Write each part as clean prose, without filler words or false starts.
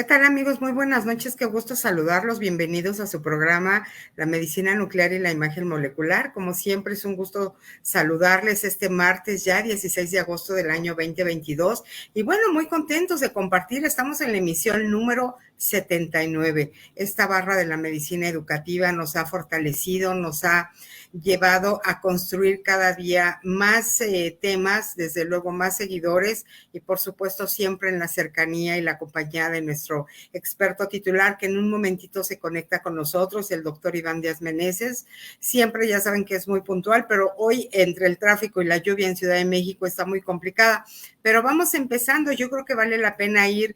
¿Qué tal, amigos? Muy buenas noches, qué gusto saludarlos. Bienvenidos a su programa La Medicina Nuclear y la Imagen Molecular. Como siempre, es un gusto saludarles este martes ya, 16 de agosto del año 2022. Y bueno, muy contentos de compartir. Estamos en la emisión número 79. Esta barra de la medicina educativa nos ha fortalecido, nos ha llevado a construir cada día más temas, desde luego más seguidores y por supuesto siempre en la cercanía y la compañía de nuestro experto titular que en un momentito se conecta con nosotros, el doctor Iván Díaz Meneses. Siempre ya saben que es muy puntual, pero hoy entre el tráfico y la lluvia en Ciudad de México está muy complicada. Pero vamos empezando, yo creo que vale la pena ir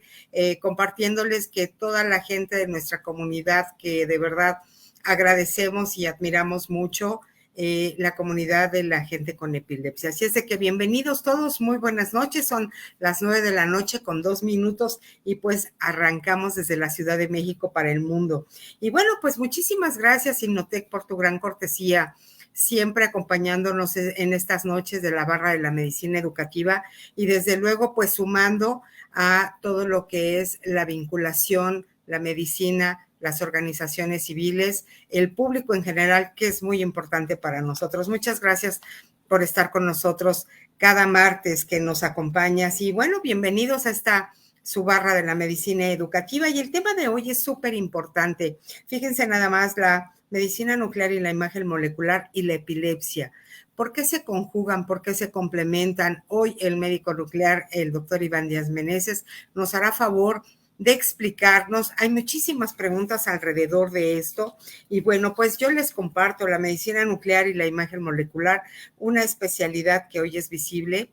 compartiéndoles que toda la gente de nuestra comunidad que de verdad agradecemos y admiramos mucho la comunidad de la gente con epilepsia. Así es de que bienvenidos todos, muy buenas noches, son las 9 de la noche con 2 minutos y pues arrancamos desde la Ciudad de México para el mundo. Y bueno, pues muchísimas gracias Innotec por tu gran cortesía, siempre acompañándonos en estas noches de la barra de la medicina educativa y desde luego pues sumando a todo lo que es la vinculación, la medicina, las organizaciones civiles, el público en general, que es muy importante para nosotros. Muchas gracias por estar con nosotros cada martes que nos acompañas. Y bueno, bienvenidos a esta su barra de la medicina educativa. Y el tema de hoy es súper importante. Fíjense nada más, la medicina nuclear y la imagen molecular y la epilepsia. ¿Por qué se conjugan? ¿Por qué se complementan? Hoy el médico nuclear, el doctor Iván Díaz Meneses, nos hará favor de explicarnos. Hay muchísimas preguntas alrededor de esto y bueno, pues yo les comparto la medicina nuclear y la imagen molecular, una especialidad que hoy es visible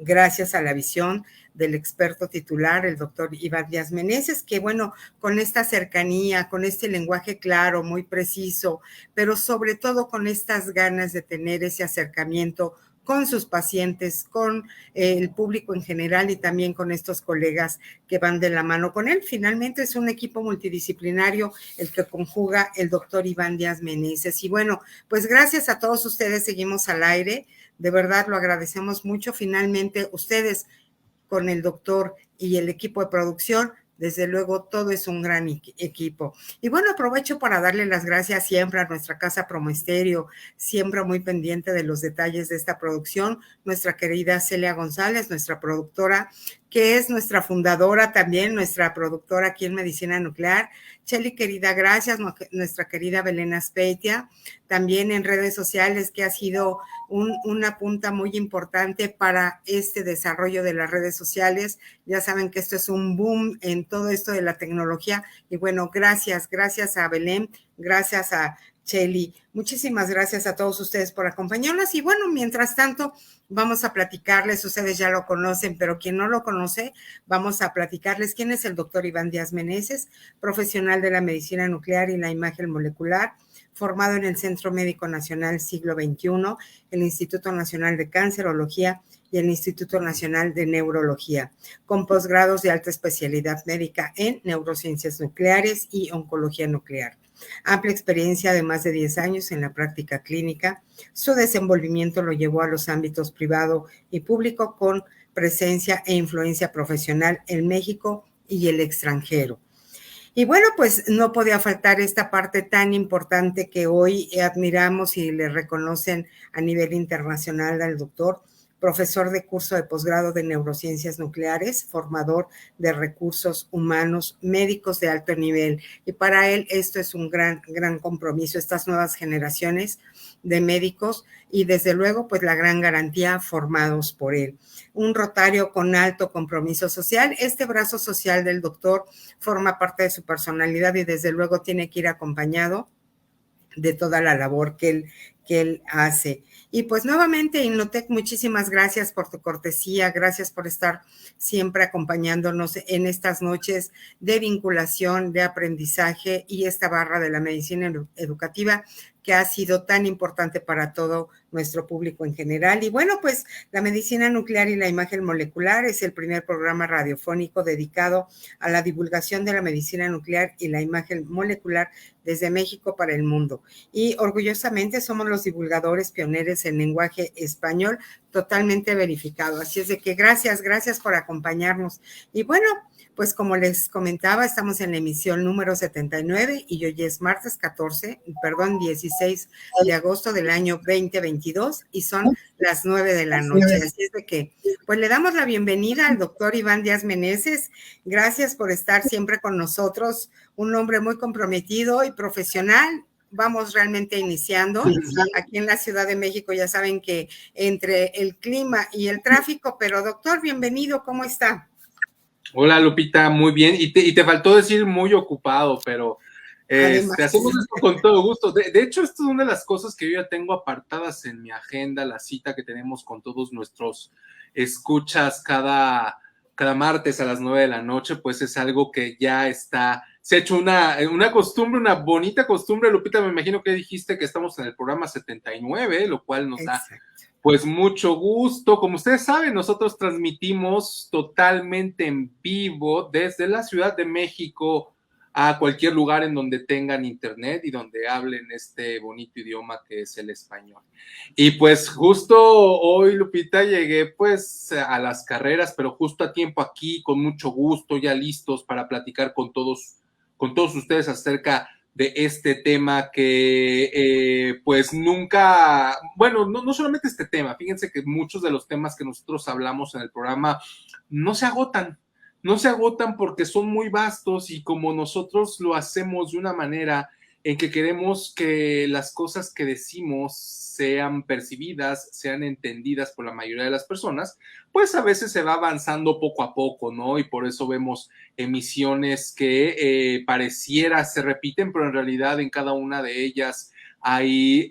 gracias a la visión del experto titular, el doctor Iván Díaz Meneses, que bueno, con esta cercanía, con este lenguaje claro, muy preciso, pero sobre todo con estas ganas de tener ese acercamiento con sus pacientes, con el público en general y también con estos colegas que van de la mano con él. Finalmente es un equipo multidisciplinario el que conjuga el doctor Iván Díaz Meneses. Y bueno, pues gracias a todos ustedes, seguimos al aire. De verdad lo agradecemos mucho. Finalmente ustedes con el doctor y el equipo de producción, desde luego todo es un gran equipo. Y bueno, aprovecho para darle las gracias siempre a nuestra casa Promoesterio, siempre muy pendiente de los detalles de esta producción, nuestra querida Celia González, nuestra productora, que es nuestra fundadora también, nuestra productora aquí en Medicina Nuclear. Cheli, querida, gracias, nuestra querida Belén Aspeitia, también en redes sociales, que ha sido una punta muy importante para este desarrollo de las redes sociales. Ya saben que esto es un boom en todo esto de la tecnología. Y bueno, gracias a Belén, gracias a Cheli. Muchísimas gracias a todos ustedes por acompañarnos. Y bueno, mientras tanto, vamos a platicarles, ustedes ya lo conocen, pero quien no lo conoce, vamos a platicarles quién es el doctor Iván Díaz Meneses, profesional de la medicina nuclear y la imagen molecular, formado en el Centro Médico Nacional Siglo XXI, el Instituto Nacional de Cancerología y el Instituto Nacional de Neurología, con posgrados de alta especialidad médica en neurociencias nucleares y oncología nuclear. Amplia experiencia de más de 10 años en la práctica clínica. Su desenvolvimiento lo llevó a los ámbitos privado y público con presencia e influencia profesional en México y el extranjero. Y bueno, pues no podía faltar esta parte tan importante que hoy admiramos y le reconocen a nivel internacional al doctor, profesor de curso de posgrado de neurociencias nucleares, formador de recursos humanos, médicos de alto nivel. Y para él esto es un gran compromiso, estas nuevas generaciones de médicos y desde luego pues la gran garantía formados por él. Un rotario con alto compromiso social. Este brazo social del doctor forma parte de su personalidad y desde luego tiene que ir acompañado de toda la labor que él hace. Y pues nuevamente, Innotec, muchísimas gracias por tu cortesía, gracias por estar siempre acompañándonos en estas noches de vinculación, de aprendizaje y esta barra de la medicina educativa que ha sido tan importante para todo nuestro público en general. Y bueno, pues la medicina nuclear y la imagen molecular es el primer programa radiofónico dedicado a la divulgación de la medicina nuclear y la imagen molecular desde México para el mundo. Y orgullosamente somos los divulgadores pioneros en lenguaje español, totalmente verificado. Así es de que gracias por acompañarnos. Y bueno, pues como les comentaba, estamos en la emisión número 79 y hoy es martes 16 de agosto del año 2022 y son las 9 de la noche. Así es de que, pues le damos la bienvenida al doctor Iván Díaz Meneses. Gracias por estar siempre con nosotros, un hombre muy comprometido y profesional. Vamos realmente iniciando aquí en la Ciudad de México. Ya saben que entre el clima y el tráfico, pero doctor, bienvenido, ¿cómo está? Hola Lupita, muy bien. Y te faltó decir muy ocupado, pero hacemos esto con todo gusto. De hecho, esto es una de las cosas que yo ya tengo apartadas en mi agenda, la cita que tenemos con todos nuestros escuchas cada martes a las 9 de la noche, pues es algo que ya está, se ha hecho una costumbre, una bonita costumbre. Lupita, me imagino que dijiste que estamos en el programa 79, lo cual nos da pues mucho gusto. Como ustedes saben, nosotros transmitimos totalmente en vivo desde la Ciudad de México a cualquier lugar en donde tengan internet y donde hablen este bonito idioma que es el español. Y pues justo hoy, Lupita, llegué pues a las carreras, pero justo a tiempo aquí, con mucho gusto, ya listos para platicar con todos ustedes acerca de este tema que pues nunca, bueno, no solamente este tema, fíjense que muchos de los temas que nosotros hablamos en el programa no se agotan porque son muy vastos y como nosotros lo hacemos de una manera en que queremos que las cosas que decimos sean percibidas, sean entendidas por la mayoría de las personas, pues a veces se va avanzando poco a poco, ¿no? Y por eso vemos emisiones que pareciera se repiten, pero en realidad en cada una de ellas hay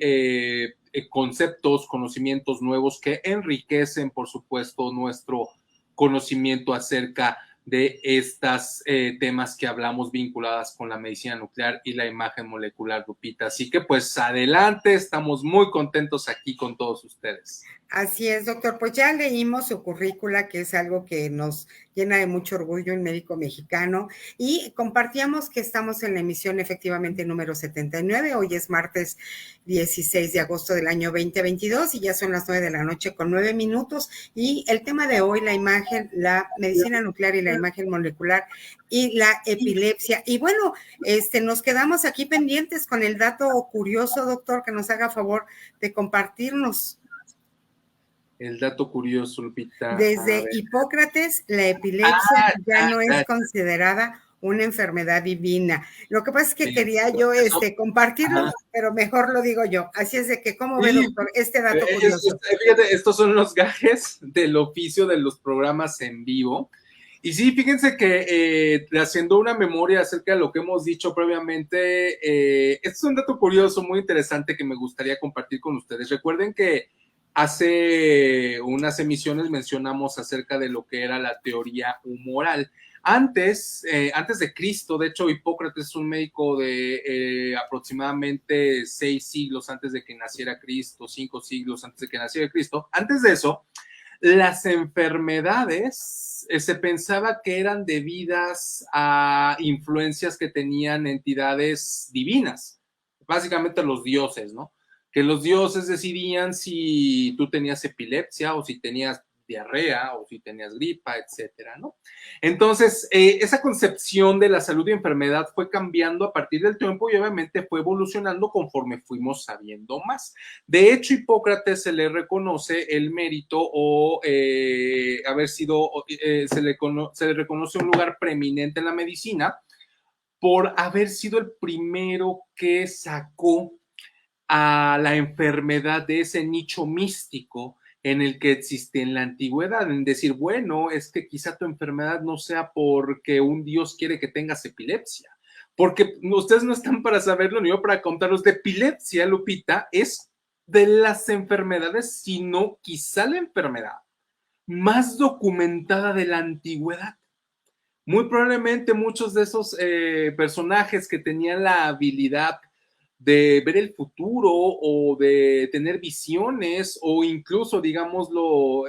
conceptos, conocimientos nuevos que enriquecen, por supuesto, nuestro conocimiento acerca de estos temas que hablamos vinculadas con la medicina nuclear y la imagen molecular, Lupita. Así que pues adelante, estamos muy contentos aquí con todos ustedes. Así es, doctor. Pues ya leímos su currícula, que es algo que nos llena de mucho orgullo, el médico mexicano, y compartíamos que estamos en la emisión efectivamente número 79. Hoy es martes 16 de agosto del año 2022 y ya son las 9 de la noche con 9 minutos. Y el tema de hoy, la imagen, la medicina nuclear y la imagen molecular y la epilepsia. Y bueno, nos quedamos aquí pendientes con el dato curioso, doctor, que nos haga favor de compartirnos. El dato curioso, Lupita. Desde Hipócrates, la epilepsia ya no es considerada una enfermedad divina. Lo que pasa es que quería yo compartirlo, pero mejor lo digo yo. Así es de que, ¿cómo ve, doctor, este dato curioso? Fíjate, estos son los gajes del oficio de los programas en vivo. Y sí, fíjense que haciendo una memoria acerca de lo que hemos dicho previamente, este es un dato curioso, muy interesante que me gustaría compartir con ustedes. Recuerden que hace unas emisiones mencionamos acerca de lo que era la teoría humoral. Antes de Cristo, de hecho, Hipócrates es un médico de aproximadamente 6 siglos antes de que naciera Cristo, 5 siglos antes de que naciera Cristo. Antes de eso, las enfermedades se pensaba que eran debidas a influencias que tenían entidades divinas, básicamente los dioses, ¿no? Que los dioses decidían si tú tenías epilepsia o si tenías diarrea o si tenías gripa, etcétera, ¿no? Entonces, esa concepción de la salud y enfermedad fue cambiando a partir del tiempo y obviamente fue evolucionando conforme fuimos sabiendo más. De hecho, Hipócrates se le reconoce el mérito o haber sido, se le reconoce un lugar preeminente en la medicina por haber sido el primero que sacó a la enfermedad de ese nicho místico en el que existe en la antigüedad, en decir, bueno, es que quizá tu enfermedad no sea porque un dios quiere que tengas epilepsia, porque ustedes no están para saberlo ni yo para contaros. De epilepsia, Lupita, es de las enfermedades, sino quizá la enfermedad más documentada de la antigüedad. Muy probablemente muchos de esos personajes que tenían la habilidad de ver el futuro o de tener visiones o incluso, digámoslo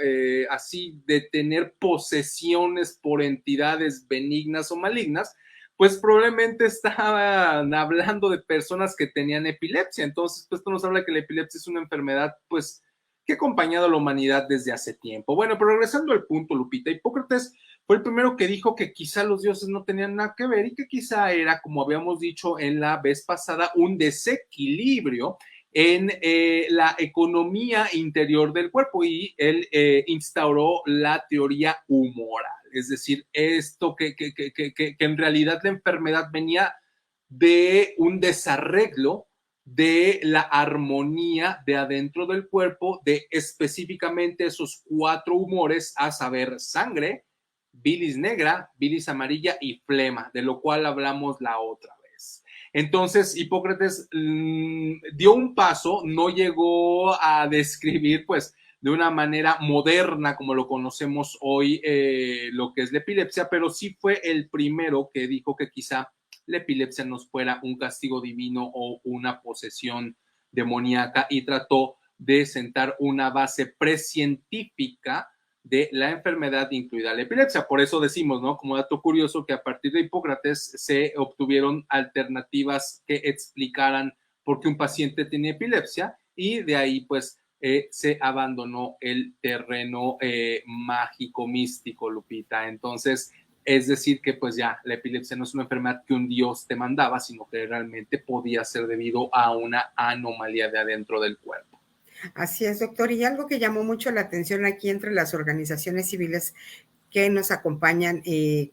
así, de tener posesiones por entidades benignas o malignas, pues probablemente estaban hablando de personas que tenían epilepsia. Entonces, pues esto nos habla que la epilepsia es una enfermedad, pues, que ha acompañado a la humanidad desde hace tiempo. Bueno, pero regresando al punto, Lupita, Hipócrates fue el primero que dijo que quizá los dioses no tenían nada que ver y que quizá era, como habíamos dicho en la vez pasada, un desequilibrio en la economía interior del cuerpo, y él instauró la teoría humoral. Es decir, esto que en realidad la enfermedad venía de un desarreglo de la armonía de adentro del cuerpo, de específicamente esos 4 humores, a saber, sangre, bilis negra, bilis amarilla y flema, de lo cual hablamos la otra vez. Entonces, Hipócrates dio un paso, no llegó a describir, pues, de una manera moderna, como lo conocemos hoy, lo que es la epilepsia, pero sí fue el primero que dijo que quizá la epilepsia nos fuera un castigo divino o una posesión demoníaca, y trató de sentar una base precientífica de la enfermedad, incluida la epilepsia. Por eso decimos, ¿no? Como dato curioso, que a partir de Hipócrates se obtuvieron alternativas que explicaran por qué un paciente tenía epilepsia, y de ahí, pues, se abandonó el terreno mágico, místico, Lupita. Entonces, es decir que pues ya la epilepsia no es una enfermedad que un dios te mandaba, sino que realmente podía ser debido a una anomalía de adentro del cuerpo. Así es, doctor. Y algo que llamó mucho la atención aquí entre las organizaciones civiles que nos acompañan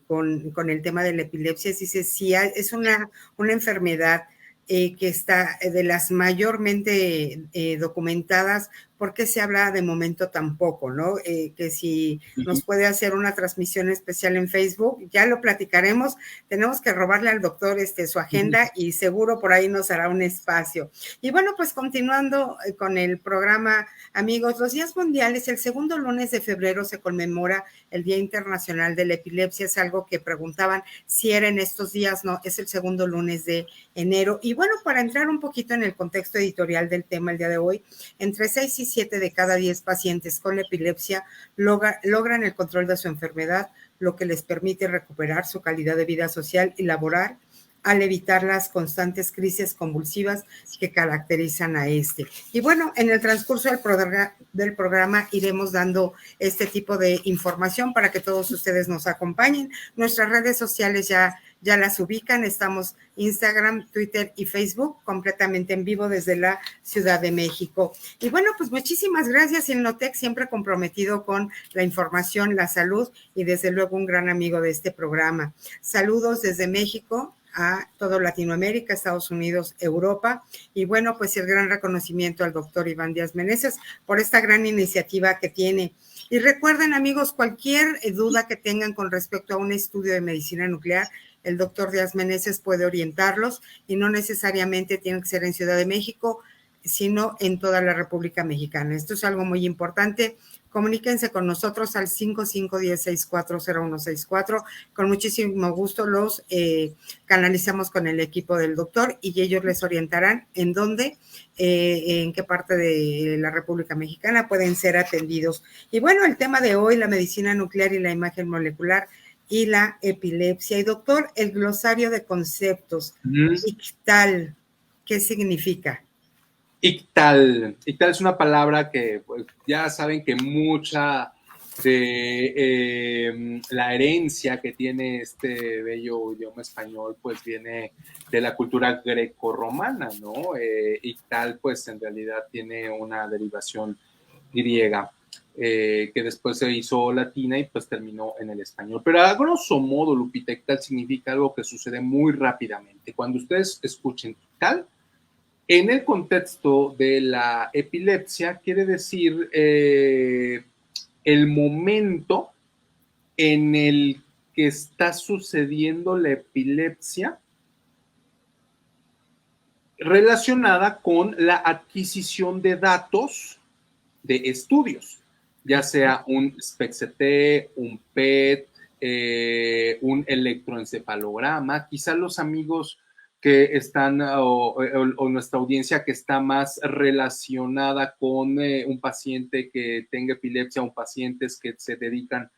con el tema de la epilepsia, dice, sí, es una enfermedad que está de las mayormente documentadas. ¿Por qué se habla de momento tan poco, no? Que si nos puede hacer una transmisión especial en Facebook, ya lo platicaremos. Tenemos que robarle al doctor su agenda y seguro por ahí nos hará un espacio. Y bueno, pues continuando con el programa, amigos, los días mundiales, el segundo lunes de febrero se conmemora el Día Internacional de la Epilepsia. Es algo que preguntaban si era en estos días. No, es el segundo lunes de enero. Y bueno, para entrar un poquito en el contexto editorial del tema el día de hoy, entre 6 y 7 de cada 10 pacientes con epilepsia logran el control de su enfermedad, lo que les permite recuperar su calidad de vida social y laboral al evitar las constantes crisis convulsivas que caracterizan a este. Y bueno, en el transcurso del programa iremos dando este tipo de información para que todos ustedes nos acompañen. Nuestras redes sociales ya las ubican, estamos Instagram, Twitter y Facebook completamente en vivo desde la Ciudad de México. Y bueno, pues muchísimas gracias, Innotec, siempre comprometido con la información, la salud y desde luego un gran amigo de este programa. Saludos desde México a todo Latinoamérica, Estados Unidos, Europa, y bueno, pues el gran reconocimiento al doctor Iván Díaz Meneses por esta gran iniciativa que tiene. Y recuerden, amigos, cualquier duda que tengan con respecto a un estudio de medicina nuclear, el doctor Díaz Meneses puede orientarlos, y no necesariamente tiene que ser en Ciudad de México, sino en toda la República Mexicana. Esto es algo muy importante. Comuníquense con nosotros al 5510640164. Con muchísimo gusto los canalizamos con el equipo del doctor y ellos les orientarán en dónde, en qué parte de la República Mexicana pueden ser atendidos. Y bueno, el tema de hoy, la medicina nuclear y la imagen molecular y la epilepsia. Y doctor, el glosario de conceptos, ICTAL, ¿qué significa? ICTAL. ICTAL es una palabra que pues, ya saben que mucha de la herencia que tiene este bello idioma español pues viene de la cultura grecorromana, ¿no? ICTAL pues en realidad tiene una derivación griega. Que después se hizo latina y pues terminó en el español. Pero a grosso modo, Lupita, ICTAL significa algo que sucede muy rápidamente. Cuando ustedes escuchen ICTAL, en el contexto de la epilepsia, quiere decir el momento en el que está sucediendo la epilepsia relacionada con la adquisición de datos de estudios, ya sea un SPECT-CT, un PET, un electroencefalograma. Quizá los amigos que están, o nuestra audiencia que está más relacionada con un paciente que tenga epilepsia o pacientes que se dedican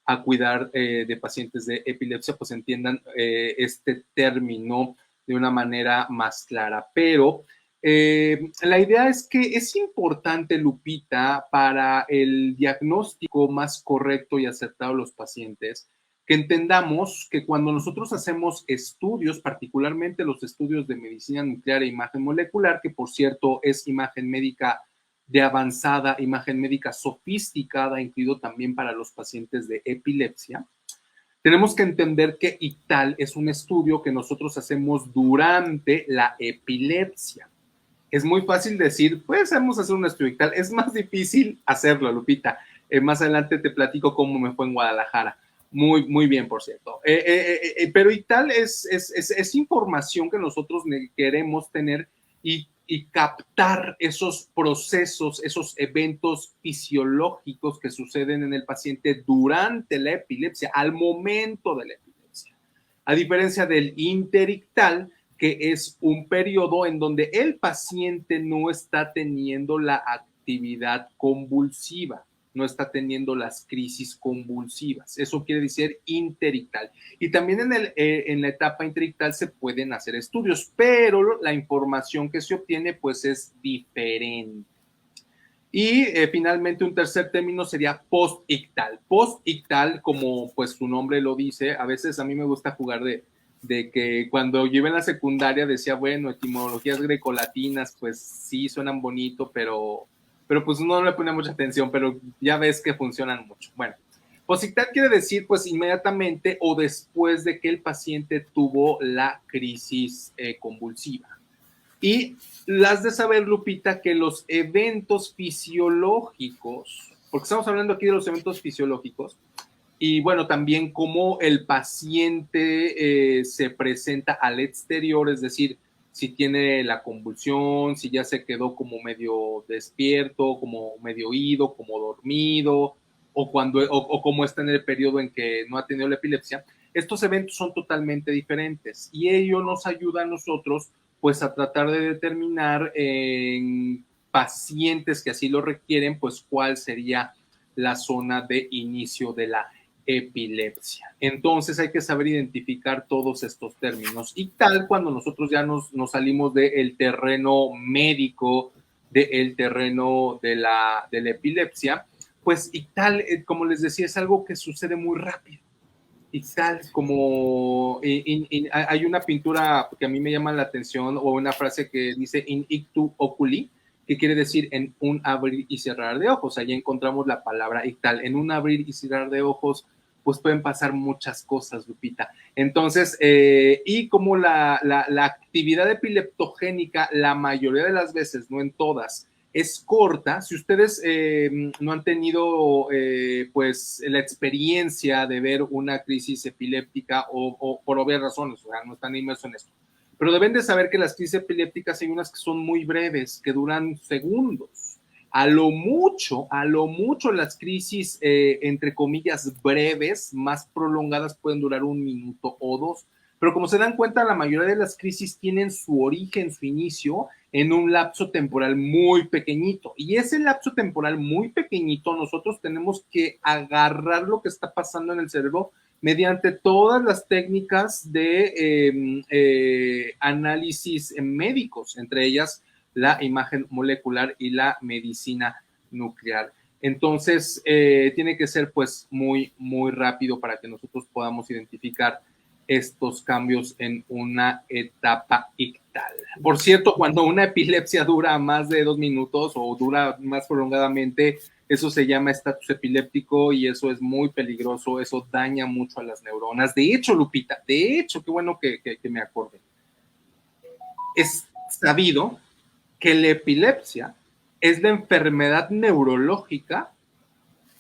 a cuidar de pacientes de epilepsia, pues entiendan este término de una manera más clara. Pero la idea es que es importante, Lupita, para el diagnóstico más correcto y acertado de los pacientes, que entendamos que cuando nosotros hacemos estudios, particularmente los estudios de medicina nuclear e imagen molecular, que por cierto es imagen médica de avanzada, imagen médica sofisticada, incluido también para los pacientes de epilepsia, tenemos que entender que ICTAL es un estudio que nosotros hacemos durante la epilepsia. Es muy fácil decir, pues vamos a hacer un estudio ICTAL. Es más difícil hacerlo, Lupita. Más adelante te platico cómo me fue en Guadalajara. Muy, muy bien, por cierto. Pero ICTAL es información que nosotros queremos tener y captar esos procesos, esos eventos fisiológicos que suceden en el paciente durante la epilepsia, al momento de la epilepsia. A diferencia del interictal, que es un periodo en donde el paciente no está teniendo la actividad convulsiva, no está teniendo las crisis convulsivas. Eso quiere decir interictal. Y también en la etapa interictal se pueden hacer estudios, pero la información que se obtiene pues es diferente. Y finalmente un tercer término sería post-ictal. Post-ictal, como pues su nombre lo dice, a veces a mí me gusta jugar de que cuando yo iba en la secundaria decía, bueno, etimologías grecolatinas, pues sí, suenan bonito, pero pues uno no le pone mucha atención, pero ya ves que funcionan mucho. Bueno, posictal quiere decir pues inmediatamente o después de que el paciente tuvo la crisis convulsiva. Y las de saber, Lupita, que los eventos fisiológicos, porque estamos hablando aquí de los eventos fisiológicos, y bueno, también cómo el paciente se presenta al exterior, es decir, si tiene la convulsión, si ya se quedó como medio despierto, como medio ido, como dormido, o cómo está en el periodo en que no ha tenido la epilepsia. Estos eventos son totalmente diferentes y ello nos ayuda a nosotros pues a tratar de determinar en pacientes que así lo requieren, pues cuál sería la zona de inicio de la epilepsia. Entonces hay que saber identificar todos estos términos y tal cuando nosotros ya nos salimos del terreno médico, del terreno de la epilepsia, pues y tal, como les decía, es algo que sucede muy rápido. Y tal como hay una pintura que a mí me llama la atención o una frase que dice in ictu oculi, que quiere decir en un abrir y cerrar de ojos. Allí encontramos la palabra ictal. En un abrir y cerrar de ojos, pues pueden pasar muchas cosas, Lupita. Entonces, y como la actividad epileptogénica, la mayoría de las veces, no en todas, es corta. Si ustedes no han tenido pues la experiencia de ver una crisis epiléptica o por obvias razones, o sea, no están inmersos en esto, pero deben de saber que las crisis epilépticas hay unas que son muy breves, que duran segundos. A lo mucho las crisis, entre comillas, breves, más prolongadas, pueden durar 1 minuto o 2. Pero como se dan cuenta, la mayoría de las crisis tienen su origen, su inicio, en un lapso temporal muy pequeñito. Y ese lapso temporal muy pequeñito, nosotros tenemos que agarrar lo que está pasando en el cerebro mediante todas las técnicas de análisis médicos, entre ellas la imagen molecular y la medicina nuclear. Entonces, tiene que ser pues muy, muy rápido para que nosotros podamos identificar estos cambios en una etapa ictal. Por cierto, cuando una epilepsia dura más de 2 minutos o dura más prolongadamente, eso se llama estatus epiléptico y eso es muy peligroso, eso daña mucho a las neuronas. De hecho, Lupita, de hecho, qué bueno que me acorde. Es sabido que la epilepsia es la enfermedad neurológica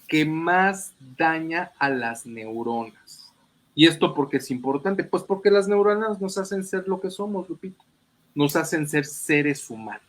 que más daña a las neuronas. ¿Y esto por qué es importante? Pues porque las neuronas nos hacen ser lo que somos, Lupita. Nos hacen ser seres humanos.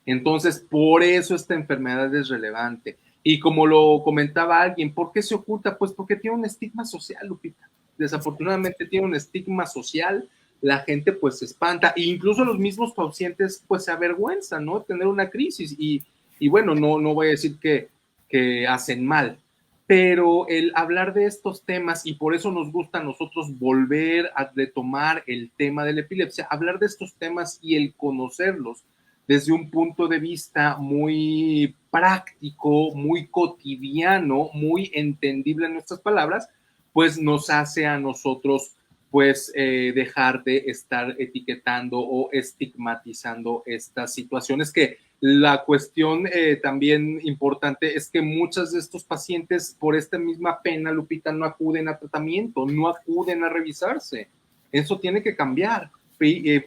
Entonces, por eso esta enfermedad es relevante. Y como lo comentaba alguien, ¿por qué se oculta? Pues porque tiene un estigma social, Lupita. Desafortunadamente tiene un estigma social la gente pues se espanta, e incluso los mismos pacientes pues se avergüenzan, ¿no? Tener una crisis y bueno, no voy a decir que hacen mal, pero el hablar de estos temas, y por eso nos gusta a nosotros volver a retomar el tema de la epilepsia, hablar de estos temas y el conocerlos desde un punto de vista muy práctico, muy cotidiano, muy entendible en nuestras palabras, pues nos hace a nosotros pues dejar de estar etiquetando o estigmatizando estas situaciones, que la cuestión también importante es que muchos de estos pacientes por esta misma pena, Lupita, no acuden a tratamiento, no acuden a revisarse. Eso tiene que cambiar.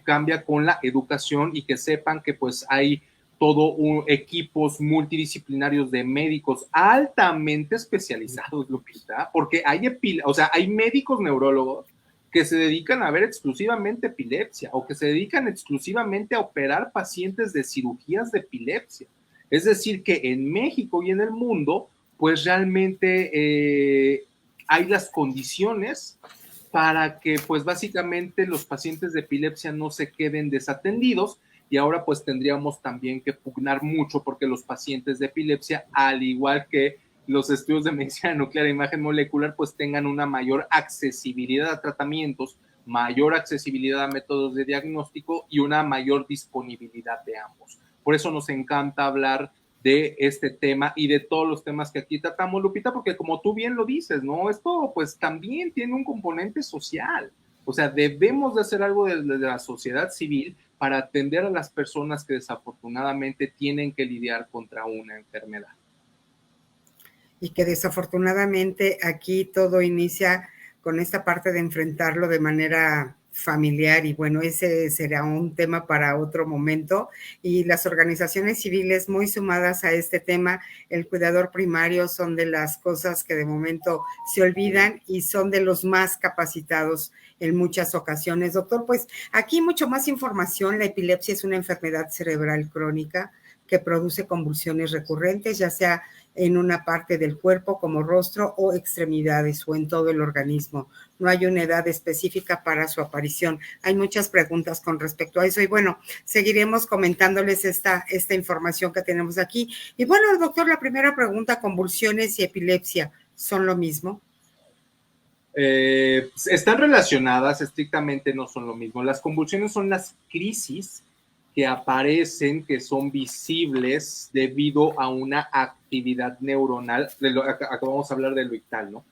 Cambia con la educación y que sepan que pues hay todo equipos multidisciplinarios de médicos altamente especializados, Lupita, porque hay médicos neurólogos que se dedican a ver exclusivamente epilepsia o que se dedican exclusivamente a operar pacientes de cirugías de epilepsia. Es decir, que en México y en el mundo, pues realmente hay las condiciones para que pues básicamente los pacientes de epilepsia no se queden desatendidos, y ahora pues tendríamos también que pugnar mucho porque los pacientes de epilepsia, al igual que los estudios de medicina nuclear e imagen molecular, pues tengan una mayor accesibilidad a tratamientos, mayor accesibilidad a métodos de diagnóstico y una mayor disponibilidad de ambos. Por eso nos encanta hablar de este tema y de todos los temas que aquí tratamos, Lupita, porque como tú bien lo dices, ¿no? Esto pues también tiene un componente social. O sea, debemos de hacer algo desde la sociedad civil para atender a las personas que desafortunadamente tienen que lidiar contra una enfermedad. Y que desafortunadamente aquí todo inicia con esta parte de enfrentarlo de manera familiar, y bueno, ese será un tema para otro momento, y las organizaciones civiles muy sumadas a este tema, el cuidador primario, son de las cosas que de momento se olvidan y son de los más capacitados en muchas ocasiones. Doctor, pues aquí mucho más información. La epilepsia es una enfermedad cerebral crónica que produce convulsiones recurrentes, ya sea en una parte del cuerpo como rostro o extremidades o en todo el organismo. No hay una edad específica para su aparición. Hay muchas preguntas con respecto a eso y bueno, seguiremos comentándoles esta información que tenemos aquí. Y bueno, doctor, la primera pregunta, ¿convulsiones y epilepsia son lo mismo? Están relacionadas, estrictamente no son lo mismo. Las convulsiones son las crisis que aparecen, que son visibles debido a una actividad neuronal. Acabamos de hablar del lo ictal, ¿no?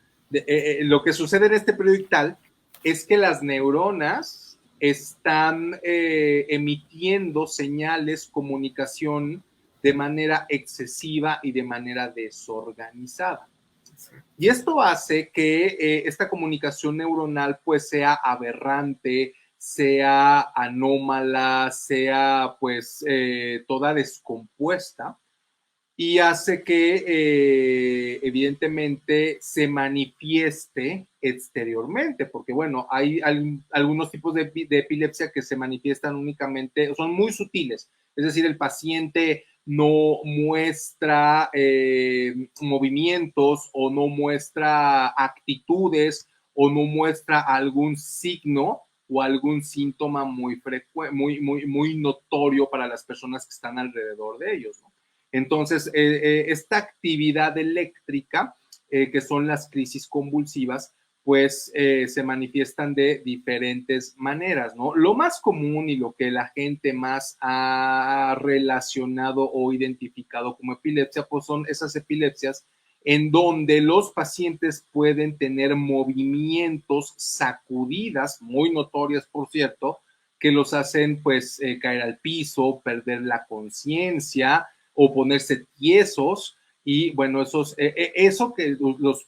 Lo que sucede en este periodo ictal es que las neuronas están emitiendo señales, comunicación de manera excesiva y de manera desorganizada. Y esto hace que esta comunicación neuronal pues sea aberrante, sea anómala, sea pues toda descompuesta, y hace que evidentemente se manifieste exteriormente, porque bueno, hay algunos tipos de epilepsia que se manifiestan únicamente, son muy sutiles, es decir, el paciente no muestra movimientos o no muestra actitudes o no muestra algún signo o algún síntoma muy notorio para las personas que están alrededor de ellos, ¿no? Entonces, esta actividad eléctrica, que son las crisis convulsivas, pues se manifiestan de diferentes maneras, ¿no? Lo más común y lo que la gente más ha relacionado o identificado como epilepsia, pues son esas epilepsias en donde los pacientes pueden tener movimientos, sacudidas, muy notorias, por cierto, que los hacen pues caer al piso, perder la conciencia o ponerse tiesos. Y bueno, eso que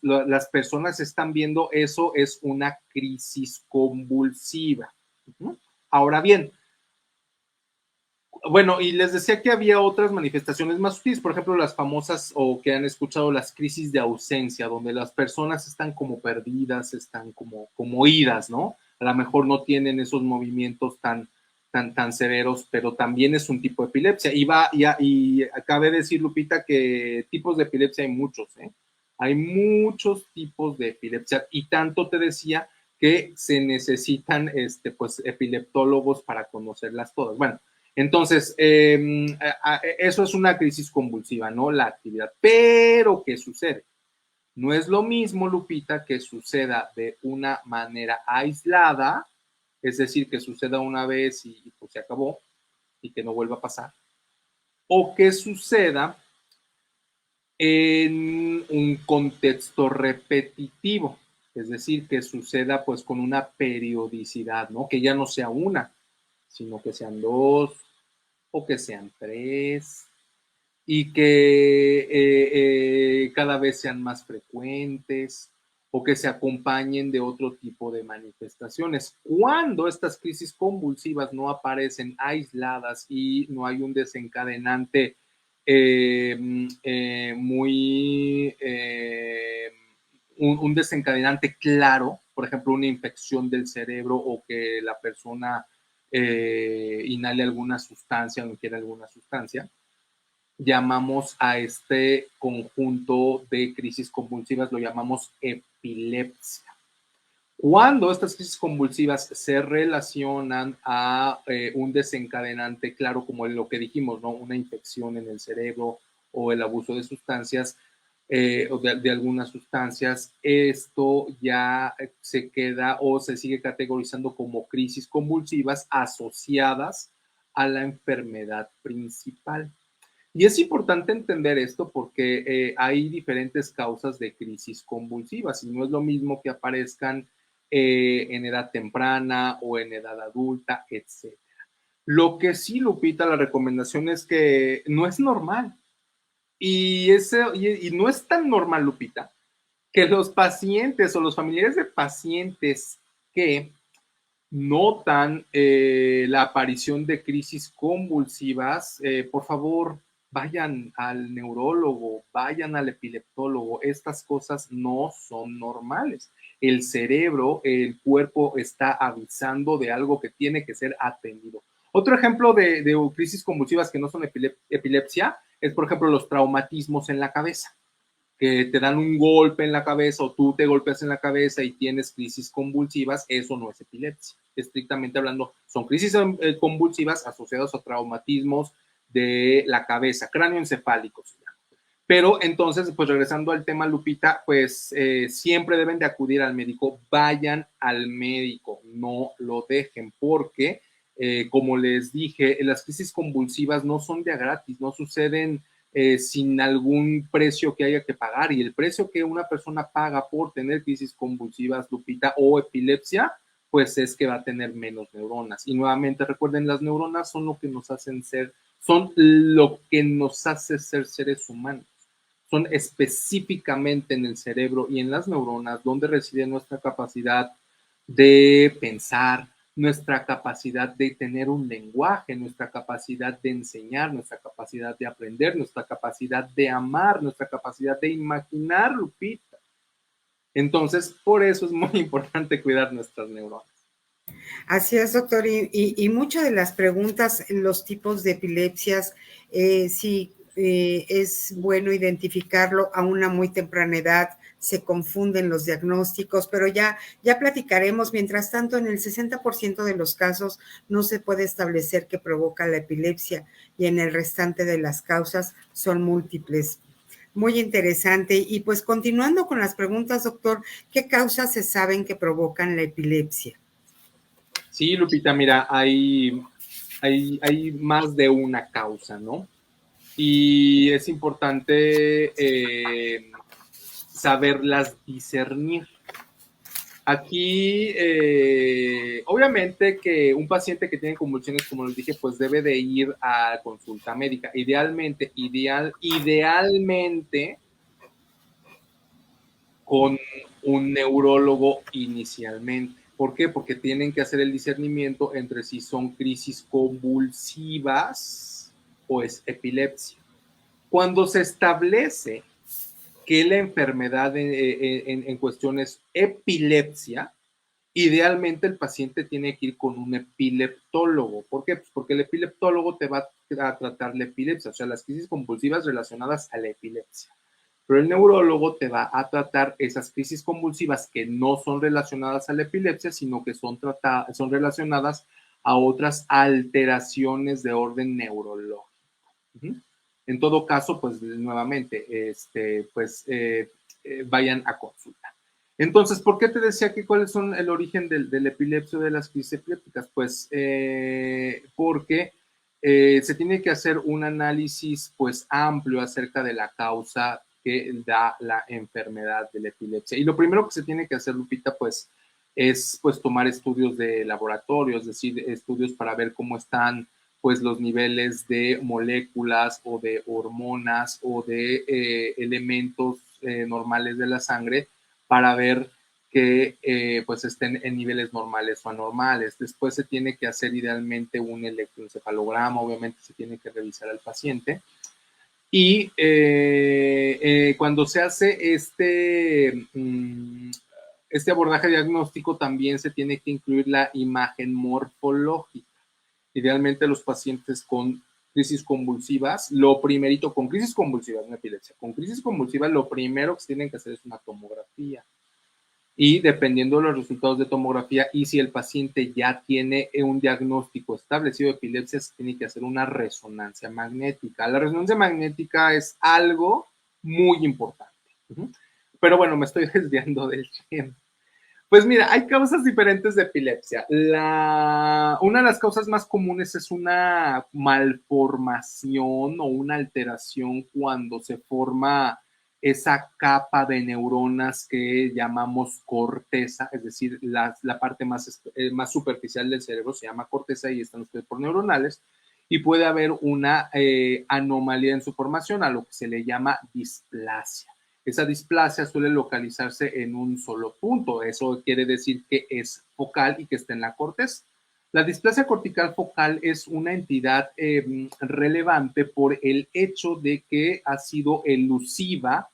las personas están viendo, eso es una crisis convulsiva. Ahora bien, bueno, y les decía que había otras manifestaciones más sutiles, por ejemplo, las famosas o que han escuchado las crisis de ausencia, donde las personas están como perdidas, están como idas, ¿no? A lo mejor no tienen esos movimientos tan severos, pero también es un tipo de epilepsia. Y acabé de decir, Lupita, que tipos de epilepsia hay muchos, ¿eh? Hay muchos tipos de epilepsia, y tanto te decía que se necesitan pues, epileptólogos para conocerlas todas. Bueno, entonces, eso es una crisis convulsiva, ¿no? La actividad. Pero, ¿qué sucede? No es lo mismo, Lupita, que suceda de una manera aislada, es decir, que suceda una vez y pues se acabó y que no vuelva a pasar, o que suceda en un contexto repetitivo, es decir, que suceda pues con una periodicidad, ¿no? Que ya no sea una, sino que sean dos o que sean tres y que cada vez sean más frecuentes o que se acompañen de otro tipo de manifestaciones. Cuando estas crisis convulsivas no aparecen aisladas y no hay un desencadenante muy un desencadenante claro, por ejemplo, una infección del cerebro o que la persona inhale alguna sustancia o ingiere alguna sustancia, llamamos a este conjunto de crisis convulsivas, lo llamamos epilepsia. Cuando estas crisis convulsivas se relacionan a un desencadenante, claro, como lo que dijimos, ¿no? Una infección en el cerebro o el abuso de sustancias o de algunas sustancias, esto ya se queda o se sigue categorizando como crisis convulsivas asociadas a la enfermedad principal. Y es importante entender esto porque hay diferentes causas de crisis convulsivas y no es lo mismo que aparezcan en edad temprana o en edad adulta, etc. Lo que sí, Lupita, la recomendación es que no es normal y no es tan normal, Lupita, que los pacientes o los familiares de pacientes que notan la aparición de crisis convulsivas, por favor, vayan al neurólogo, vayan al epileptólogo. Estas cosas no son normales. El cerebro, el cuerpo está avisando de algo que tiene que ser atendido. Otro ejemplo de crisis convulsivas que no son epilepsia es, por ejemplo, los traumatismos en la cabeza, que te dan un golpe en la cabeza o tú te golpeas en la cabeza y tienes crisis convulsivas, eso no es epilepsia. Estrictamente hablando, son crisis convulsivas asociadas a traumatismos de la cabeza, cráneoencefálicos. Pero entonces, pues regresando al tema, Lupita, pues siempre deben de acudir al médico, vayan al médico, no lo dejen, porque como les dije, las crisis convulsivas no son de a gratis, no suceden sin algún precio que haya que pagar, y el precio que una persona paga por tener crisis convulsivas, Lupita, o epilepsia, pues es que va a tener menos neuronas. Y nuevamente recuerden, las neuronas son lo que nos hacen ser, son lo que nos hace ser seres humanos. Son específicamente en el cerebro y en las neuronas donde reside nuestra capacidad de pensar, nuestra capacidad de tener un lenguaje, nuestra capacidad de enseñar, nuestra capacidad de aprender, nuestra capacidad de amar, nuestra capacidad de imaginar, Lupita. Entonces, por eso es muy importante cuidar nuestras neuronas. Así es, doctor, y muchas de las preguntas, los tipos de epilepsias, sí, es bueno identificarlo a una muy temprana edad, se confunden los diagnósticos, pero ya platicaremos. Mientras tanto, en el 60% de los casos no se puede establecer qué provoca la epilepsia y en el restante de las causas son múltiples. Muy interesante. Y pues continuando con las preguntas, doctor, ¿qué causas se saben que provocan la epilepsia? Sí, Lupita, mira, hay más de una causa, ¿no? Y es importante saberlas discernir. Aquí, obviamente que un paciente que tiene convulsiones, como les dije, pues debe de ir a consulta médica. Idealmente con un neurólogo inicialmente. ¿Por qué? Porque tienen que hacer el discernimiento entre si son crisis convulsivas o es epilepsia. Cuando se establece que la enfermedad en cuestión es epilepsia, idealmente el paciente tiene que ir con un epileptólogo. ¿Por qué? Pues porque el epileptólogo te va a tratar la epilepsia, o sea, las crisis convulsivas relacionadas a la epilepsia. pero el neurólogo te va a tratar esas crisis convulsivas que no son relacionadas a la epilepsia, sino que son relacionadas a otras alteraciones de orden neurológico. En todo caso, pues nuevamente, vayan a consulta. Entonces, ¿por qué te decía que cuáles son el origen del epilepsia o de las crisis epilépticas? Pues porque se tiene que hacer un análisis pues amplio acerca de la causa que da la enfermedad de la epilepsia. Y lo primero que se tiene que hacer, Lupita, pues es pues tomar estudios de laboratorio, es decir, estudios para ver cómo están pues los niveles de moléculas o de hormonas o de elementos normales de la sangre para ver que pues estén en niveles normales o anormales. Después se tiene que hacer idealmente un electroencefalograma, obviamente se tiene que revisar al paciente. Y cuando se hace este abordaje diagnóstico también se tiene que incluir la imagen morfológica. Idealmente los pacientes con crisis convulsivas, con crisis convulsivas, no epilepsia, con crisis convulsivas lo primero que se tienen que hacer es una tomografía. Y dependiendo de los resultados de tomografía y si el paciente ya tiene un diagnóstico establecido de epilepsia, se tiene que hacer una resonancia magnética. La resonancia magnética es algo muy importante. Pero bueno, me estoy desviando del tema. Pues mira, hay causas diferentes de epilepsia. Una de las causas más comunes es una malformación o una alteración cuando se forma esa capa de neuronas que llamamos corteza, es decir, la parte más superficial del cerebro se llama corteza y están ustedes por neuronales, y puede haber una anomalía en su formación, a lo que se le llama displasia. Esa displasia suele localizarse en un solo punto. Eso quiere decir que es focal y que está en la corteza. La displasia cortical focal es una entidad relevante por el hecho de que ha sido elusiva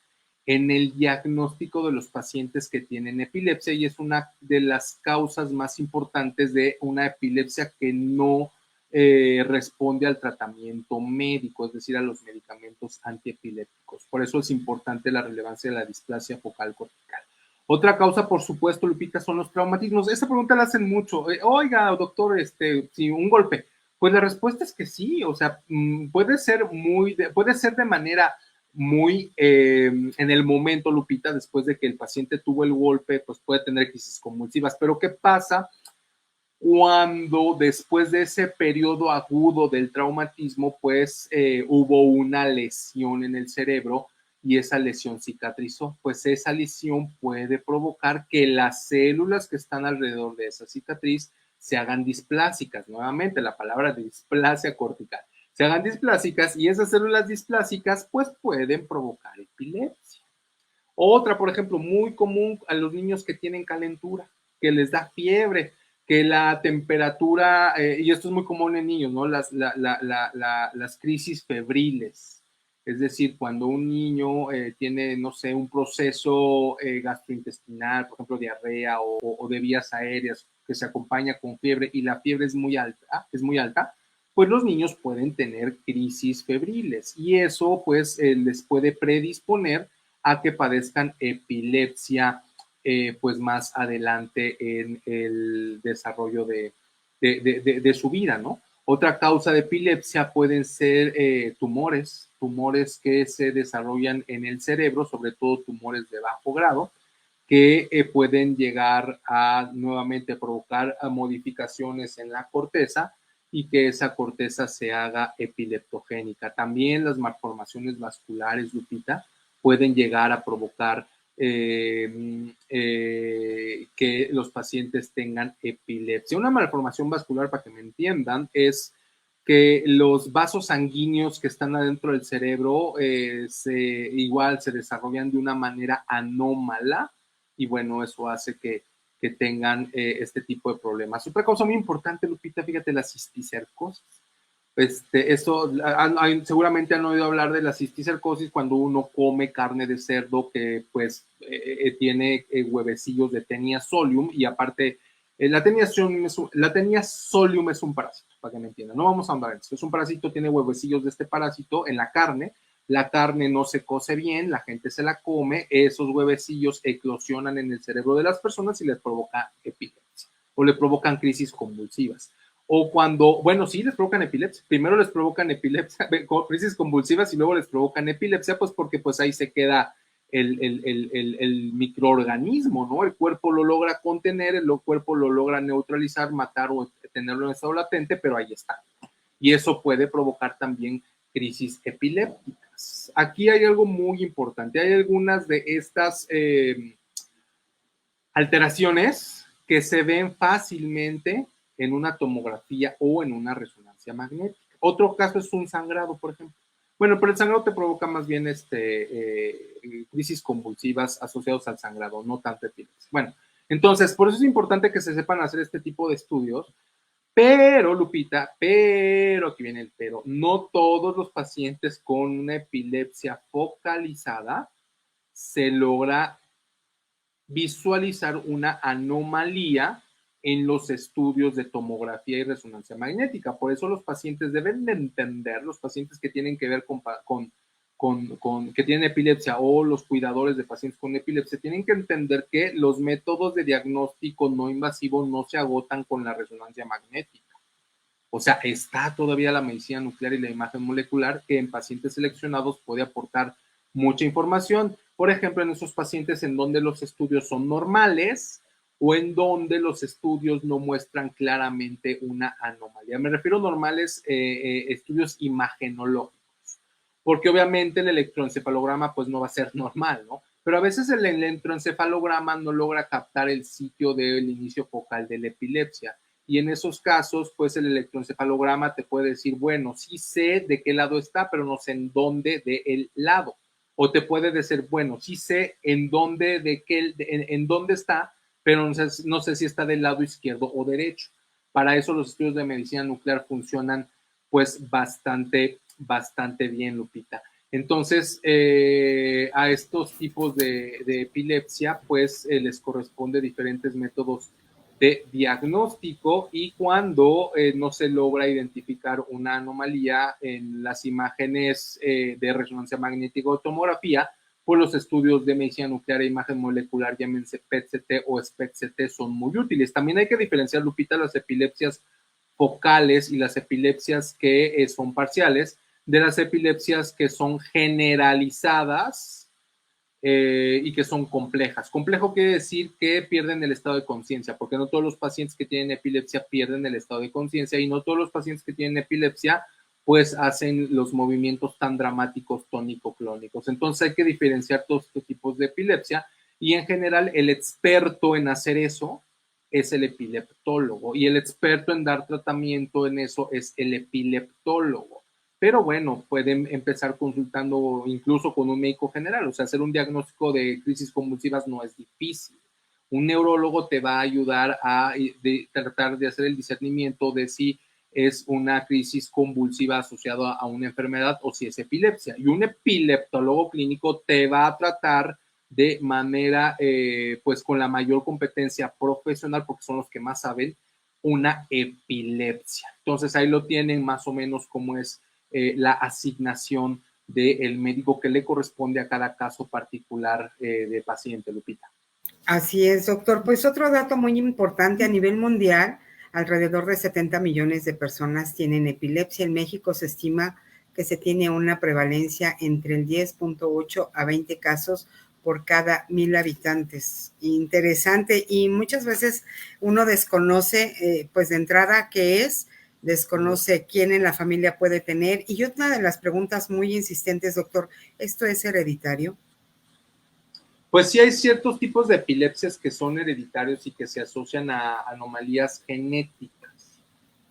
en el diagnóstico de los pacientes que tienen epilepsia y es una de las causas más importantes de una epilepsia que no responde al tratamiento médico, es decir, a los medicamentos antiepilépticos. Por eso es importante la relevancia de la displasia focal cortical. Otra causa, por supuesto, Lupita, son los traumatismos. Esa pregunta la hacen mucho. Oiga, doctor, si un golpe. Pues la respuesta es que sí, o sea, puede ser de manera muy en el momento, Lupita, después de que el paciente tuvo el golpe, pues puede tener crisis convulsivas. Pero ¿qué pasa cuando después de ese periodo agudo del traumatismo, pues hubo una lesión en el cerebro y esa lesión cicatrizó? Pues esa lesión puede provocar que las células que están alrededor de esa cicatriz se hagan displásicas. Nuevamente, la palabra displasia cortical. Se hagan displásicas y esas células displásicas pues pueden provocar epilepsia. Otra, por ejemplo, muy común a los niños que tienen calentura, que les da fiebre, que la temperatura, y esto es muy común en niños, ¿no? Las crisis febriles. Es decir, cuando un niño tiene, no sé, un proceso gastrointestinal, por ejemplo, diarrea o de vías aéreas, que se acompaña con fiebre y la fiebre es muy alta, pues los niños pueden tener crisis febriles y eso pues les puede predisponer a que padezcan epilepsia pues más adelante en el desarrollo de su vida, ¿no? Otra causa de epilepsia pueden ser tumores que se desarrollan en el cerebro, sobre todo tumores de bajo grado, que pueden llegar a nuevamente provocar modificaciones en la corteza y que esa corteza se haga epileptogénica. También las malformaciones vasculares, Lupita, pueden llegar a provocar que los pacientes tengan epilepsia. Una malformación vascular, para que me entiendan, es que los vasos sanguíneos que están adentro del cerebro igual se desarrollan de una manera anómala y bueno, eso hace que tengan este tipo de problemas. Otra cosa muy importante, Lupita, fíjate, la cisticercosis. Seguramente han oído hablar de la cisticercosis cuando uno come carne de cerdo que pues tiene huevecillos de Taenia solium y aparte la Taenia solium es un parásito, para que me entiendan. No vamos a andar en eso. Es un parásito, tiene huevecillos de este parásito en la carne. la carne no se cose bien, la gente se la come, esos huevecillos eclosionan en el cerebro de las personas y les provoca epilepsia o le provocan crisis convulsivas. O cuando, bueno, sí les provocan epilepsia, primero les provocan epilepsia, crisis convulsivas y luego les provocan epilepsia, pues porque pues ahí se queda el microorganismo, ¿no? El cuerpo lo logra contener, el cuerpo lo logra neutralizar, matar o tenerlo en estado latente, pero ahí está. Y eso puede provocar también crisis epilépticas. Aquí hay algo muy importante. Hay algunas de estas alteraciones que se ven fácilmente en una tomografía o en una resonancia magnética. Otro caso es un sangrado, por ejemplo. Bueno, pero el sangrado te provoca más bien crisis convulsivas asociadas al sangrado, no tanto epilepsia. Bueno, entonces, por eso es importante que se sepan hacer este tipo de estudios. Pero, Lupita, aquí viene el pero, no todos los pacientes con una epilepsia focalizada se logra visualizar una anomalía en los estudios de tomografía y resonancia magnética. Por eso los pacientes deben de entender, los pacientes que tienen que ver que tienen epilepsia o los cuidadores de pacientes con epilepsia, tienen que entender que los métodos de diagnóstico no invasivo no se agotan con la resonancia magnética. O sea, está todavía la medicina nuclear y la imagen molecular que en pacientes seleccionados puede aportar mucha información. Por ejemplo, en esos pacientes en donde los estudios son normales o en donde los estudios no muestran claramente una anomalía. Me refiero a normales estudios imagenológicos, porque obviamente el electroencefalograma pues no va a ser normal, ¿no? Pero a veces el electroencefalograma no logra captar el sitio del inicio focal de la epilepsia. Y en esos casos, pues el electroencefalograma te puede decir, bueno, sí sé de qué lado está, pero no sé en dónde de el lado. O te puede decir, bueno, sí sé en dónde, en dónde está, pero no sé si está del lado izquierdo o derecho. Para eso los estudios de medicina nuclear funcionan pues bastante bien, Lupita. Entonces, a estos tipos de epilepsia, pues les corresponde diferentes métodos de diagnóstico y cuando no se logra identificar una anomalía en las imágenes de resonancia magnética o tomografía, pues los estudios de medicina nuclear e imagen molecular, llámense PET-CT o SPECT-CT, son muy útiles. También hay que diferenciar, Lupita, las epilepsias focales y las epilepsias que son parciales de las epilepsias que son generalizadas y que son complejas. Complejo quiere decir que pierden el estado de conciencia, porque no todos los pacientes que tienen epilepsia pierden el estado de conciencia y no todos los pacientes que tienen epilepsia pues hacen los movimientos tan dramáticos tónico-clónicos. Entonces hay que diferenciar todos estos tipos de epilepsia y en general el experto en hacer eso es el epileptólogo y el experto en dar tratamiento en eso es el epileptólogo. Pero bueno, pueden empezar consultando incluso con un médico general, o sea, hacer un diagnóstico de crisis convulsivas no es difícil. Un neurólogo te va a ayudar a tratar de hacer el discernimiento de si es una crisis convulsiva asociada a una enfermedad o si es epilepsia. Y un epileptólogo clínico te va a tratar de manera, pues con la mayor competencia profesional, porque son los que más saben, una epilepsia. Entonces ahí lo tienen más o menos como es la asignación del médico que le corresponde a cada caso particular de paciente, Lupita. Así es, doctor. Pues otro dato muy importante a nivel mundial, alrededor de 70 millones de personas tienen epilepsia. En México se estima que se tiene una prevalencia entre el 10.8 a 20 casos por cada 1,000 habitantes. Interesante, y muchas veces uno desconoce, pues de entrada, qué es, desconoce quién en la familia puede tener. Y otra de las preguntas muy insistentes, doctor, ¿esto es hereditario? Pues sí hay ciertos tipos de epilepsias que son hereditarios y que se asocian a anomalías genéticas.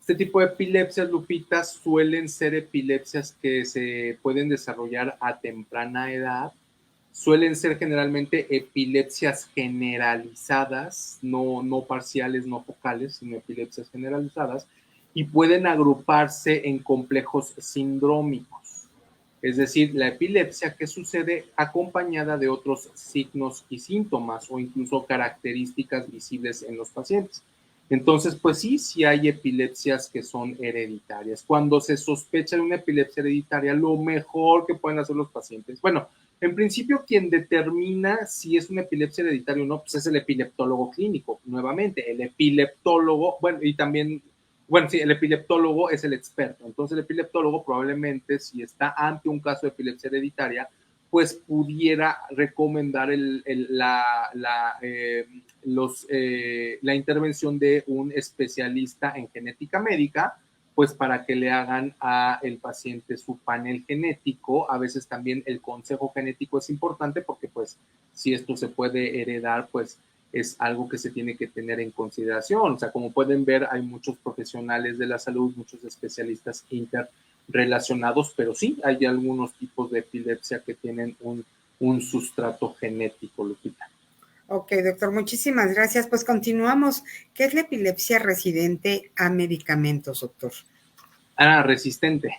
Este tipo de epilepsias, Lupita, suelen ser epilepsias que se pueden desarrollar a temprana edad. Suelen ser generalmente epilepsias generalizadas, no parciales, no focales, sino epilepsias generalizadas, y pueden agruparse en complejos sindrómicos. Es decir, la epilepsia que sucede acompañada de otros signos y síntomas o incluso características visibles en los pacientes. Entonces, pues sí hay epilepsias que son hereditarias. Cuando se sospecha de una epilepsia hereditaria, lo mejor que pueden hacer los pacientes, bueno, en principio quien determina si es una epilepsia hereditaria o no, pues es el epileptólogo clínico, nuevamente, el epileptólogo, bueno, y también, bueno, sí, el epileptólogo es el experto. Entonces el epileptólogo probablemente, si está ante un caso de epilepsia hereditaria, pues pudiera recomendar la intervención de un especialista en genética médica, pues para que le hagan al paciente su panel genético. A veces también el consejo genético es importante porque pues si esto se puede heredar, pues es algo que se tiene que tener en consideración. O sea, como pueden ver, hay muchos profesionales de la salud, muchos especialistas interrelacionados, pero sí hay algunos tipos de epilepsia que tienen un sustrato genético, Lupita. Ok, doctor, muchísimas gracias. Pues continuamos. ¿Qué es la epilepsia resistente a medicamentos, doctor? Resistente.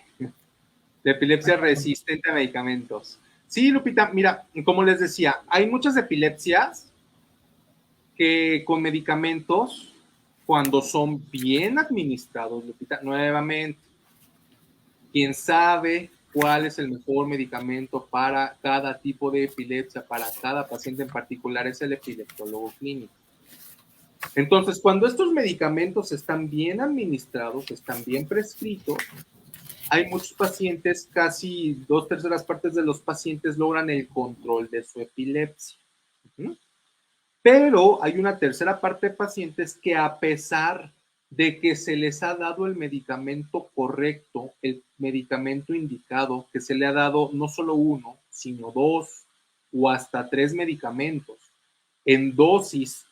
La epilepsia resistente a medicamentos. Sí, Lupita, mira, como les decía, hay muchas epilepsias que con medicamentos, cuando son bien administrados, Lupita, nuevamente, quién sabe cuál es el mejor medicamento para cada tipo de epilepsia, para cada paciente en particular, es el epileptólogo clínico. Entonces, cuando estos medicamentos están bien administrados, están bien prescritos, hay muchos pacientes, casi 2/3 de los pacientes logran el control de su epilepsia. Pero hay una tercera parte de pacientes que, a pesar de que se les ha dado el medicamento correcto, el medicamento indicado, que se le ha dado no solo uno, sino 2 o hasta 3 medicamentos en dosis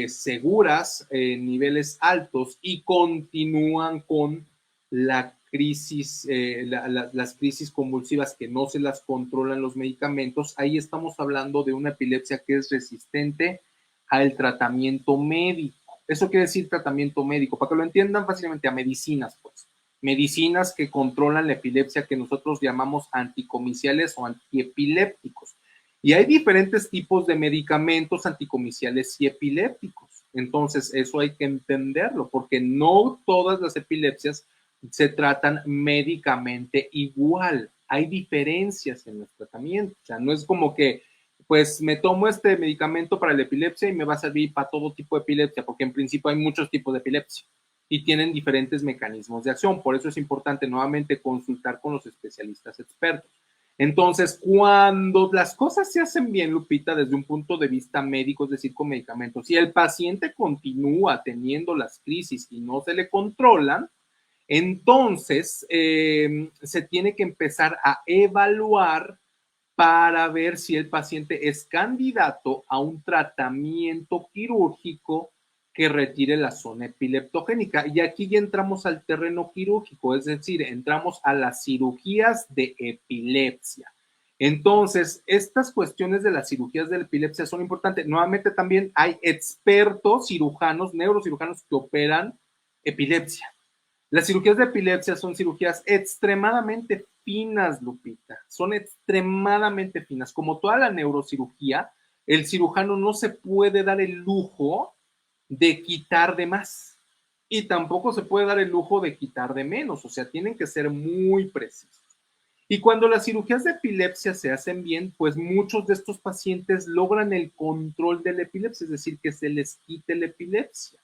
seguras, en niveles altos, y continúan con la crisis, las crisis convulsivas que no se las controlan los medicamentos, ahí estamos hablando de una epilepsia que es resistente al tratamiento médico. Eso quiere decir tratamiento médico, para que lo entiendan fácilmente, a medicinas, pues. Medicinas que controlan la epilepsia, que nosotros llamamos anticomiciales o antiepilépticos. Y hay diferentes tipos de medicamentos anticomiciales y epilépticos. Entonces, eso hay que entenderlo, porque no todas las epilepsias se tratan médicamente igual. Hay diferencias en los tratamientos. O sea, no es como que, pues, me tomo este medicamento para la epilepsia y me va a servir para todo tipo de epilepsia, porque en principio hay muchos tipos de epilepsia y tienen diferentes mecanismos de acción. Por eso es importante nuevamente consultar con los especialistas expertos. Entonces, cuando las cosas se hacen bien, Lupita, desde un punto de vista médico, es decir, con medicamentos, y el paciente continúa teniendo las crisis y no se le controlan, entonces se tiene que empezar a evaluar para ver si el paciente es candidato a un tratamiento quirúrgico que retire la zona epileptogénica. Y aquí ya entramos al terreno quirúrgico, es decir, entramos a las cirugías de epilepsia. Entonces, estas cuestiones de las cirugías de la epilepsia son importantes. Nuevamente también hay expertos cirujanos, neurocirujanos que operan epilepsia. Las cirugías de epilepsia son cirugías extremadamente finas, Lupita. Son extremadamente finas. Como toda la neurocirugía, el cirujano no se puede dar el lujo de quitar de más. Y tampoco se puede dar el lujo de quitar de menos. O sea, tienen que ser muy precisos. Y cuando las cirugías de epilepsia se hacen bien, pues muchos de estos pacientes logran el control de la epilepsia, es decir, que se les quite la epilepsia.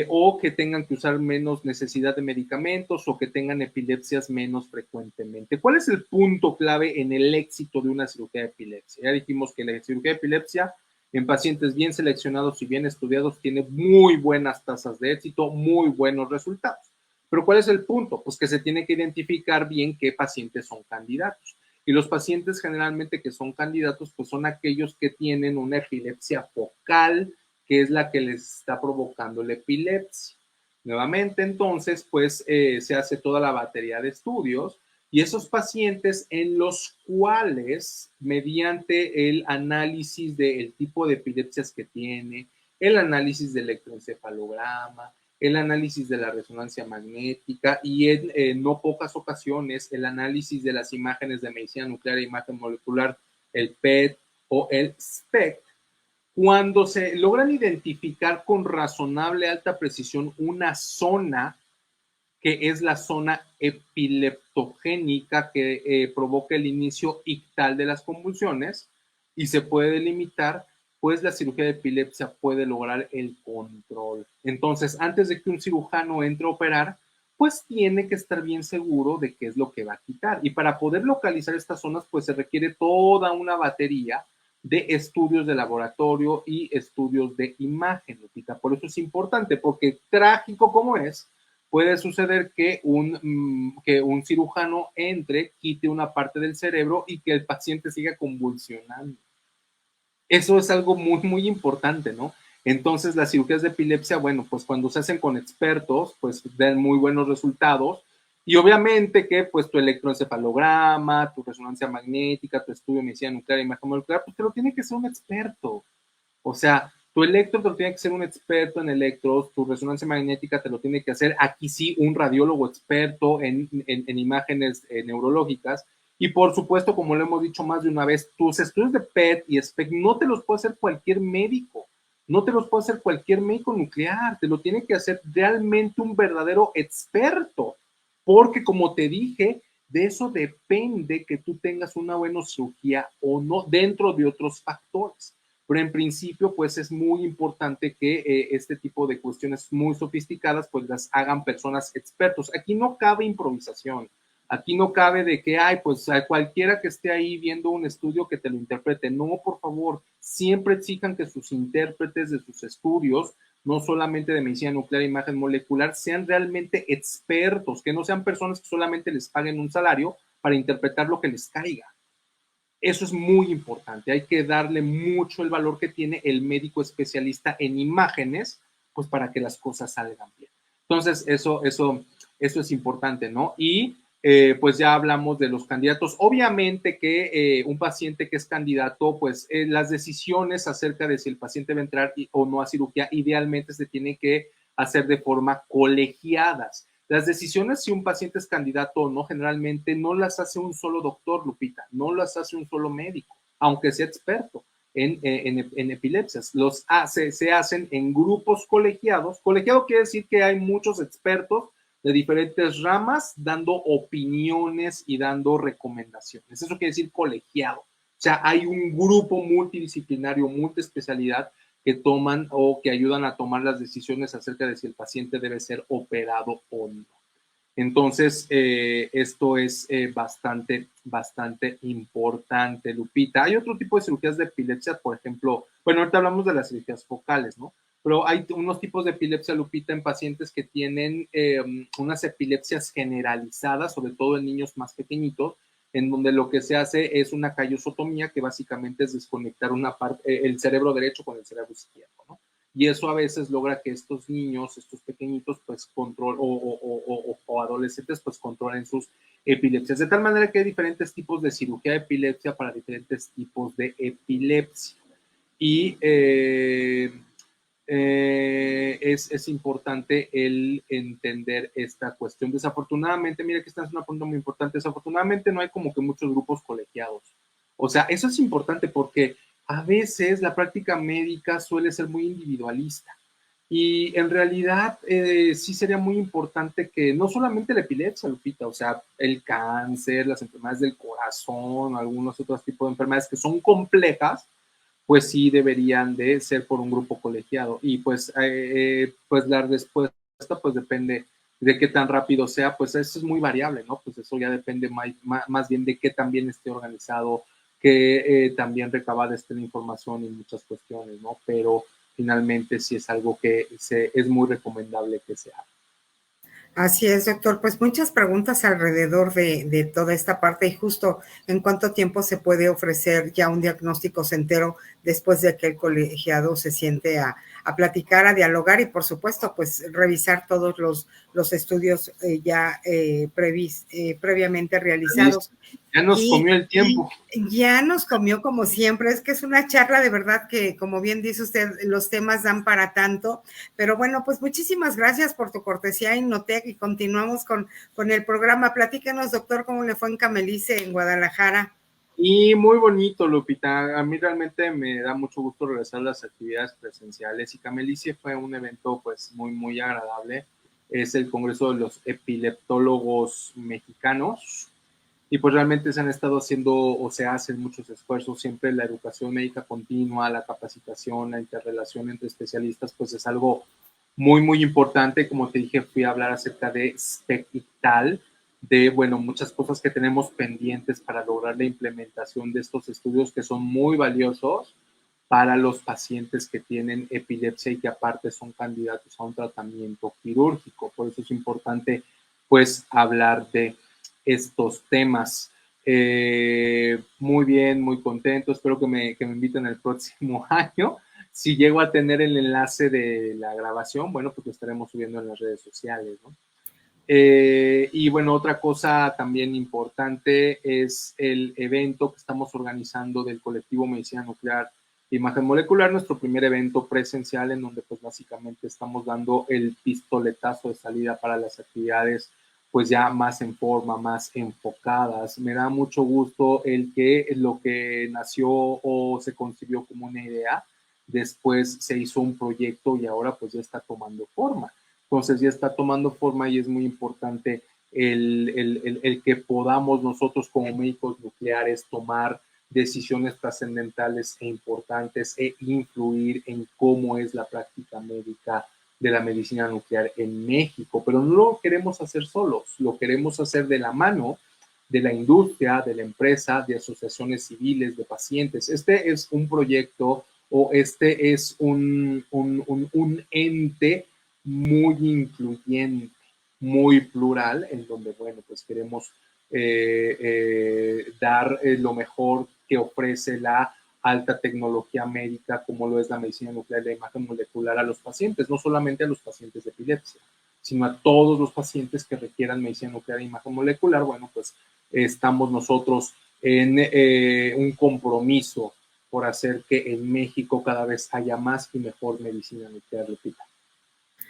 O que tengan que usar menos necesidad de medicamentos o que tengan epilepsias menos frecuentemente. ¿Cuál es el punto clave en el éxito de una cirugía de epilepsia? Ya dijimos que la cirugía de epilepsia en pacientes bien seleccionados y bien estudiados tiene muy buenas tasas de éxito, muy buenos resultados. Pero ¿cuál es el punto? Pues que se tiene que identificar bien qué pacientes son candidatos. Y los pacientes generalmente que son candidatos, pues son aquellos que tienen una epilepsia focal, que es la que les está provocando la epilepsia. Nuevamente, entonces, pues se hace toda la batería de estudios y esos pacientes en los cuales, mediante el análisis del tipo de epilepsias que tiene, el análisis del electroencefalograma, el análisis de la resonancia magnética y en no pocas ocasiones el análisis de las imágenes de medicina nuclear e imagen molecular, el PET o el SPECT, Cuando se logran identificar con razonable alta precisión una zona que es la zona epileptogénica que provoca el inicio ictal de las convulsiones y se puede delimitar, pues la cirugía de epilepsia puede lograr el control. Entonces, antes de que un cirujano entre a operar, pues tiene que estar bien seguro de qué es lo que va a quitar. Y para poder localizar estas zonas, pues se requiere toda una batería de estudios de laboratorio y estudios de imagen, Lupita. Por eso es importante, porque trágico como es, puede suceder que un cirujano entre, quite una parte del cerebro y que el paciente siga convulsionando. Eso es algo muy, muy importante, ¿no? Entonces, las cirugías de epilepsia, bueno, pues cuando se hacen con expertos, pues dan muy buenos resultados. Y obviamente que pues tu electroencefalograma, tu resonancia magnética, tu estudio de medicina nuclear y imagen molecular, pues te lo tiene que ser un experto. O sea, tu electro te lo tiene que ser un experto en electros, tu resonancia magnética te lo tiene que hacer, aquí sí, un radiólogo experto en imágenes neurológicas. Y por supuesto, como lo hemos dicho más de una vez, tus estudios de PET y SPECT no te los puede hacer cualquier médico, no te los puede hacer cualquier médico nuclear, te lo tiene que hacer realmente un verdadero experto, porque como te dije, de eso depende que tú tengas una buena cirugía o no, dentro de otros factores. Pero en principio, pues es muy importante que este tipo de cuestiones muy sofisticadas, pues las hagan personas expertos. Aquí no cabe improvisación. Aquí no cabe de que, ay, pues a cualquiera que esté ahí viendo un estudio que te lo interprete. No, por favor, siempre exijan que sus intérpretes de sus estudios, no solamente de medicina nuclear e imagen molecular, sean realmente expertos, que no sean personas que solamente les paguen un salario para interpretar lo que les caiga. Eso es muy importante. Hay que darle mucho el valor que tiene el médico especialista en imágenes, pues para que las cosas salgan bien. Entonces, eso es importante, ¿no? Y pues ya hablamos de los candidatos. Obviamente que un paciente que es candidato, pues las decisiones acerca de si el paciente va a entrar o no a cirugía, idealmente se tiene que hacer de forma colegiadas. Las decisiones si un paciente es candidato o no, generalmente no las hace un solo doctor, Lupita, no las hace un solo médico, aunque sea experto en epilepsias. Se hacen en grupos colegiados. Colegiado quiere decir que hay muchos expertos de diferentes ramas dando opiniones y dando recomendaciones. Eso quiere decir colegiado. O sea, hay un grupo multidisciplinario, multiespecialidad que toman o que ayudan a tomar las decisiones acerca de si el paciente debe ser operado o no. Entonces, esto es bastante importante, Lupita. Hay otro tipo de cirugías de epilepsia, por ejemplo, bueno, ahorita hablamos de las cirugías focales, ¿no? Pero hay unos tipos de epilepsia, Lupita, en pacientes que tienen unas epilepsias generalizadas, sobre todo en niños más pequeñitos, en donde lo que se hace es una callosotomía, que básicamente es desconectar una parte, el cerebro derecho con el cerebro izquierdo, ¿no? Y eso a veces logra que estos niños, estos pequeñitos, pues controlen o adolescentes, pues controlen sus epilepsias. De tal manera que hay diferentes tipos de cirugía de epilepsia para diferentes tipos de epilepsia. Y es importante el entender esta cuestión. Desafortunadamente, mira que esta es una pregunta muy importante, desafortunadamente no hay como que muchos grupos colegiados. O sea, eso es importante porque a veces la práctica médica suele ser muy individualista y en realidad sí sería muy importante que no solamente la epilepsia, Lupita, o sea, el cáncer, las enfermedades del corazón, algunos otros tipos de enfermedades que son complejas, pues sí deberían de ser por un grupo colegiado. Y pues la respuesta pues depende de qué tan rápido sea, pues eso es muy variable, ¿no? Pues eso ya depende más bien de qué también esté organizado, que también recabada esté la información y muchas cuestiones, ¿no? Pero finalmente sí es algo que es muy recomendable que se haga. Así es, doctor. Pues muchas preguntas alrededor de toda esta parte y justo en cuánto tiempo se puede ofrecer ya un diagnóstico certero después de que el colegiado se siente a platicar, a dialogar y por supuesto pues revisar todos los estudios previamente realizados. Ya nos comió el tiempo. Ya nos comió como siempre, es que es una charla de verdad que, como bien dice usted, los temas dan para tanto, pero bueno, pues muchísimas gracias por tu cortesía, Innotec, y continuamos con el programa. Platíquenos, doctor, cómo le fue en Camelice, en Guadalajara. Y muy bonito, Lupita. A mí realmente me da mucho gusto regresar a las actividades presenciales y Camelicie fue un evento pues muy, muy agradable. Es el Congreso de los Epileptólogos Mexicanos y pues realmente se han estado haciendo o se hacen muchos esfuerzos. Siempre la educación médica continua, la capacitación, la interrelación entre especialistas pues es algo muy, muy importante. Como te dije, fui a hablar acerca de SPECITAL, de, bueno, muchas cosas que tenemos pendientes para lograr la implementación de estos estudios que son muy valiosos para los pacientes que tienen epilepsia y que aparte son candidatos a un tratamiento quirúrgico. Por eso es importante, pues, hablar de estos temas. Muy bien, muy contento. Espero que me inviten el próximo año. Si llego a tener el enlace de la grabación, bueno, pues lo estaremos subiendo en las redes sociales, ¿no? Y bueno, otra cosa también importante es el evento que estamos organizando del colectivo Medicina Nuclear e Imagen Molecular, nuestro primer evento presencial en donde pues básicamente estamos dando el pistoletazo de salida para las actividades pues ya más en forma, más enfocadas. Me da mucho gusto el que lo que nació o se concibió como una idea, después se hizo un proyecto y ahora pues ya está tomando forma. Entonces ya está tomando forma y es muy importante el que podamos nosotros como médicos nucleares tomar decisiones trascendentales e importantes e influir en cómo es la práctica médica de la medicina nuclear en México. Pero no lo queremos hacer solos, lo queremos hacer de la mano de la industria, de la empresa, de asociaciones civiles, de pacientes. Este es un proyecto o este es un ente muy incluyente, muy plural, en donde, bueno, pues queremos dar lo mejor que ofrece la alta tecnología médica, como lo es la medicina nuclear y la imagen molecular a los pacientes, no solamente a los pacientes de epilepsia, sino a todos los pacientes que requieran medicina nuclear e imagen molecular. Bueno, pues estamos nosotros en un compromiso por hacer que en México cada vez haya más y mejor medicina nuclear, Lupita,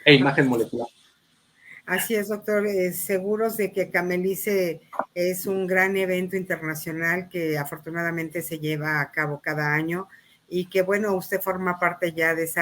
e imagen molecular. Así es, doctor. Seguros de que Camelice es un gran evento internacional que afortunadamente se lleva a cabo cada año y que, bueno, usted forma parte ya de ese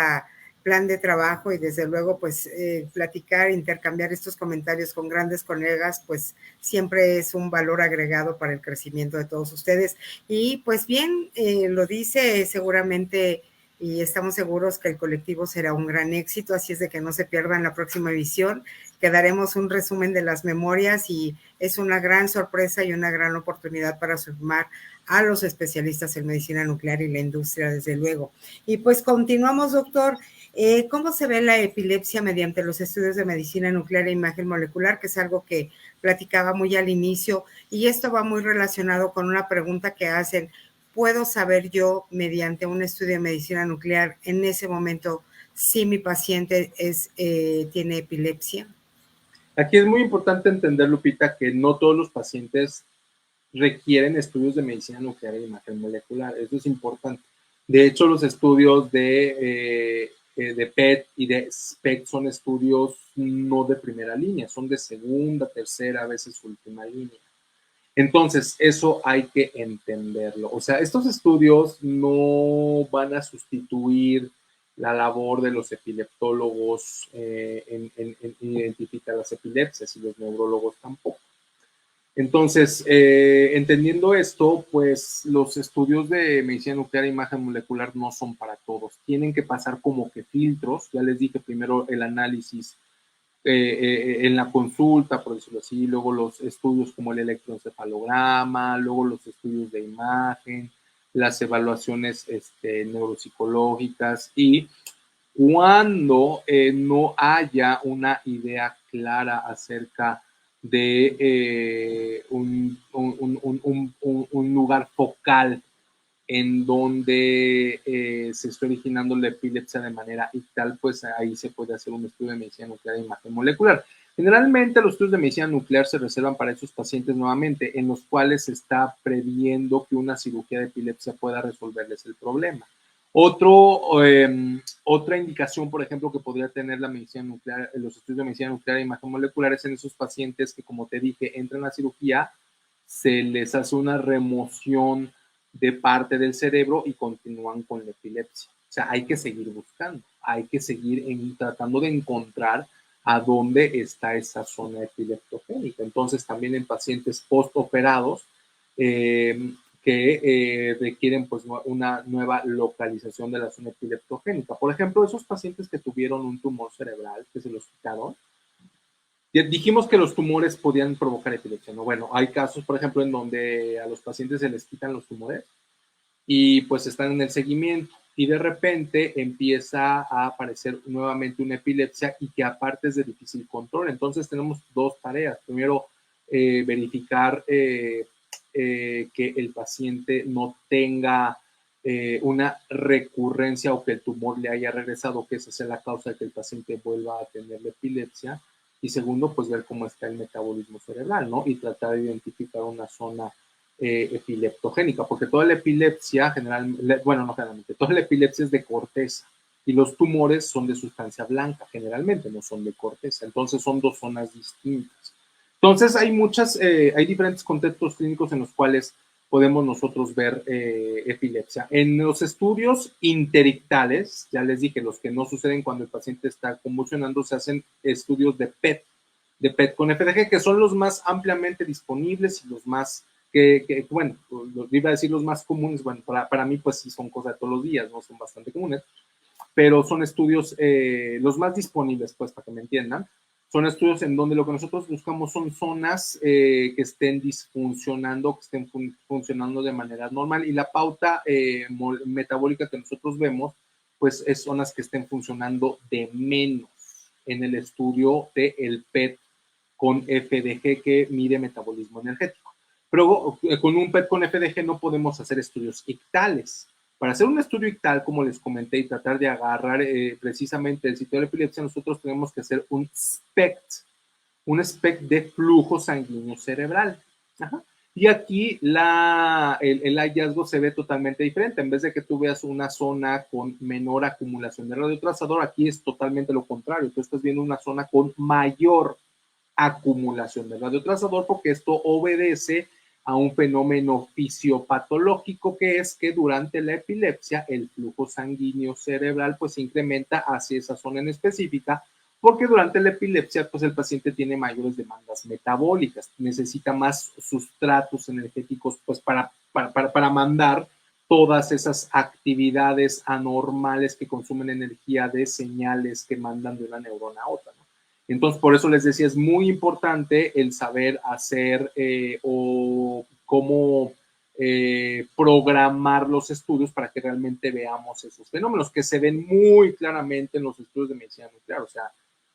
plan de trabajo y desde luego, pues, platicar, intercambiar estos comentarios con grandes colegas, pues, siempre es un valor agregado para el crecimiento de todos ustedes. Y, pues, bien, lo dice seguramente y estamos seguros que el colectivo será un gran éxito, así es de que no se pierdan la próxima edición, que daremos un resumen de las memorias y es una gran sorpresa y una gran oportunidad para sumar a los especialistas en medicina nuclear y la industria, desde luego. Y pues continuamos, doctor. ¿Cómo se ve la epilepsia mediante los estudios de medicina nuclear e imagen molecular? Que es algo que platicaba muy al inicio y esto va muy relacionado con una pregunta que hacen. ¿Puedo saber yo, mediante un estudio de medicina nuclear, en ese momento, si mi paciente tiene epilepsia? Aquí es muy importante entender, Lupita, que no todos los pacientes requieren estudios de medicina nuclear e imagen molecular. Eso es importante. De hecho, los estudios de PET y de SPECT son estudios no de primera línea, son de segunda, tercera, a veces última línea. Entonces, eso hay que entenderlo. O sea, estos estudios no van a sustituir la labor de los epileptólogos en identificar las epilepsias y los neurólogos tampoco. Entonces, entendiendo esto, pues los estudios de medicina nuclear e imagen molecular no son para todos. Tienen que pasar como que filtros. Ya les dije primero el análisis en la consulta, por decirlo así, luego los estudios como el electroencefalograma, luego los estudios de imagen, las evaluaciones neuropsicológicas y cuando no haya una idea clara acerca de un lugar focal en donde se está originando la epilepsia de manera ictal, pues ahí se puede hacer un estudio de medicina nuclear e imagen molecular. Generalmente los estudios de medicina nuclear se reservan para esos pacientes nuevamente, en los cuales se está previendo que una cirugía de epilepsia pueda resolverles el problema. Otra indicación, por ejemplo, que podría tener la medicina nuclear, los estudios de medicina nuclear e imagen molecular es en esos pacientes que, como te dije, entran a cirugía se les hace una remoción de parte del cerebro y continúan con la epilepsia. O sea, hay que seguir buscando, hay que seguir tratando de encontrar a dónde está esa zona epileptogénica. Entonces, también en pacientes postoperados que requieren pues una nueva localización de la zona epileptogénica. Por ejemplo, esos pacientes que tuvieron un tumor cerebral, que se los quitaron, dijimos que los tumores podían provocar epilepsia, ¿no? Bueno, hay casos, por ejemplo, en donde a los pacientes se les quitan los tumores y pues están en el seguimiento y de repente empieza a aparecer nuevamente una epilepsia y que aparte es de difícil control. Entonces tenemos dos tareas. Primero, verificar que el paciente no tenga una recurrencia o que el tumor le haya regresado, que esa sea la causa de que el paciente vuelva a tener la epilepsia. Y segundo, pues ver cómo está el metabolismo cerebral, ¿no? Y tratar de identificar una zona epileptogénica, porque toda la epilepsia generalmente, bueno, no generalmente, toda la epilepsia es de corteza y los tumores son de sustancia blanca, generalmente no son de corteza, entonces son dos zonas distintas. Entonces hay diferentes contextos clínicos en los cuales podemos nosotros ver epilepsia. En los estudios interictales, ya les dije, los que no suceden cuando el paciente está convulsionando, se hacen estudios de PET con FDG, que son los más ampliamente disponibles y los más bueno, iba a decir los más comunes, bueno, para mí pues sí son cosas de todos los días, no son bastante comunes, pero son estudios los más disponibles, pues para que me entiendan, son estudios en donde lo que nosotros buscamos son zonas que estén disfuncionando, que estén funcionando de manera normal y la pauta metabólica que nosotros vemos, pues es zonas que estén funcionando de menos en el estudio del PET con FDG que mide metabolismo energético. Pero con un PET con FDG no podemos hacer estudios ictales. Para hacer un estudio ictal, como les comenté, y tratar de agarrar precisamente el sitio de la epilepsia, nosotros tenemos que hacer un SPECT de flujo sanguíneo cerebral. Ajá. Y aquí el hallazgo se ve totalmente diferente. En vez de que tú veas una zona con menor acumulación de radiotrazador, aquí es totalmente lo contrario. Tú estás viendo una zona con mayor acumulación de radiotrazador porque esto obedece a un fenómeno fisiopatológico que es que durante la epilepsia el flujo sanguíneo cerebral pues se incrementa hacia esa zona en específica porque durante la epilepsia pues el paciente tiene mayores demandas metabólicas, necesita más sustratos energéticos pues para mandar todas esas actividades anormales que consumen energía de señales que mandan de una neurona a otra, ¿no? Entonces, por eso les decía, es muy importante el saber hacer o cómo programar los estudios para que realmente veamos esos fenómenos que se ven muy claramente en los estudios de medicina nuclear. O sea,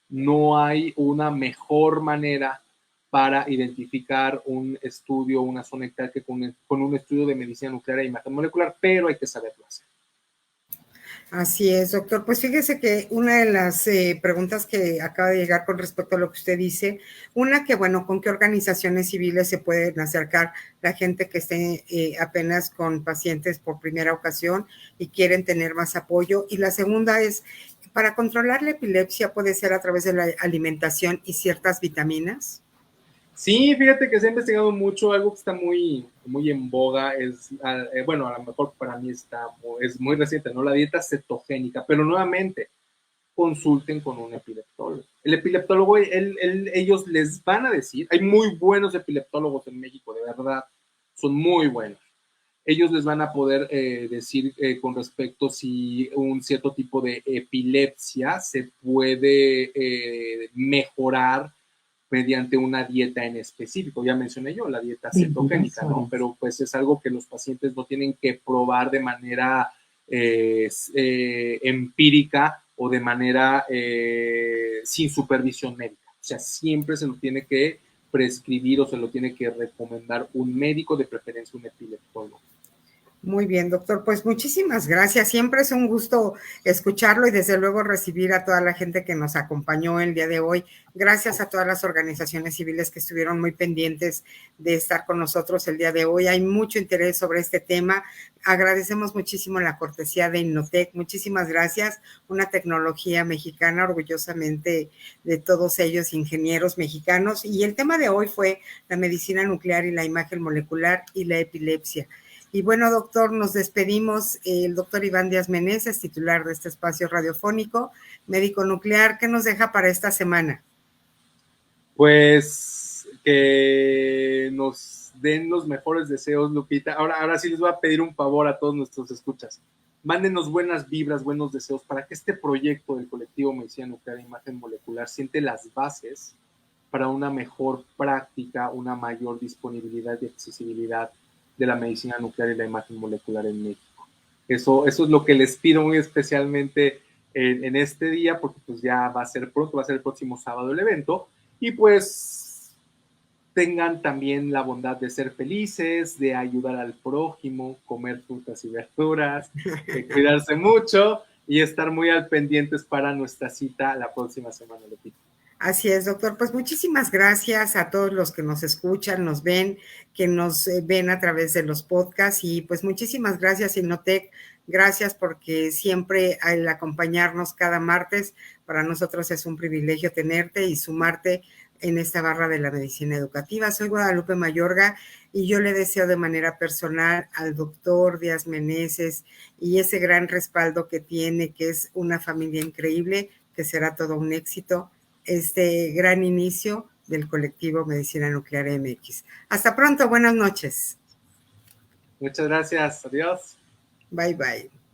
no hay una mejor manera para identificar un estudio, una zona ictal que con un estudio de medicina nuclear e imagen molecular, pero hay que saberlo hacer. Así es, doctor. Pues fíjese que una de las preguntas que acaba de llegar con respecto a lo que usted dice, una que, bueno, ¿con qué organizaciones civiles se pueden acercar la gente que esté apenas con pacientes por primera ocasión y quieren tener más apoyo? Y la segunda es, ¿para controlar la epilepsia puede ser a través de la alimentación y ciertas vitaminas? Sí, fíjate que se ha investigado mucho, algo que está muy, muy en boga, es, bueno, a lo mejor para mí es muy reciente, ¿no? La dieta cetogénica, pero nuevamente, consulten con un epileptólogo. El epileptólogo, ellos les van a decir, hay muy buenos epileptólogos en México, de verdad, son muy buenos. Ellos les van a poder decir con respecto si un cierto tipo de epilepsia se puede mejorar mediante una dieta en específico. Ya mencioné yo la dieta cetogénica, ¿no? Pero pues es algo que los pacientes no tienen que probar de manera empírica o de manera sin supervisión médica. O sea, siempre se lo tiene que prescribir o se lo tiene que recomendar un médico, de preferencia un epileptólogo. Muy bien, doctor. Pues muchísimas gracias. Siempre es un gusto escucharlo y desde luego recibir a toda la gente que nos acompañó el día de hoy. Gracias a todas las organizaciones civiles que estuvieron muy pendientes de estar con nosotros el día de hoy. Hay mucho interés sobre este tema. Agradecemos muchísimo la cortesía de Innotec. Muchísimas gracias. Una tecnología mexicana, orgullosamente de todos ellos, ingenieros mexicanos. Y el tema de hoy fue la medicina nuclear y la imagen molecular y la epilepsia. Y bueno, doctor, nos despedimos. El doctor Iván Díaz Meneses, titular de este espacio radiofónico, médico nuclear. ¿Qué nos deja para esta semana? Pues que nos den los mejores deseos, Lupita. Ahora sí les voy a pedir un favor a todos nuestros escuchas. Mándenos buenas vibras, buenos deseos para que este proyecto del colectivo Medicina Nuclear e Imagen Molecular siente las bases para una mejor práctica, una mayor disponibilidad y accesibilidad de la medicina nuclear y la imagen molecular en México. Eso es lo que les pido muy especialmente en este día, porque pues ya va a ser pronto, va a ser el próximo sábado el evento, y pues tengan también la bondad de ser felices, de ayudar al prójimo, comer frutas y verduras, de cuidarse mucho y estar muy al pendientes para nuestra cita la próxima semana, Lupita. Así es, doctor. Pues muchísimas gracias a todos los que nos escuchan, nos ven, que nos ven a través de los podcasts y pues muchísimas gracias, Innotec. Gracias porque siempre al acompañarnos cada martes, para nosotros es un privilegio tenerte y sumarte en esta barra de la medicina educativa. Soy Guadalupe Mayorga y yo le deseo de manera personal al doctor Díaz Meneses y ese gran respaldo que tiene, que es una familia increíble, que será todo un éxito, este gran inicio del colectivo Medicina Nuclear MX. Hasta pronto, buenas noches. Muchas gracias, adiós. Bye, bye.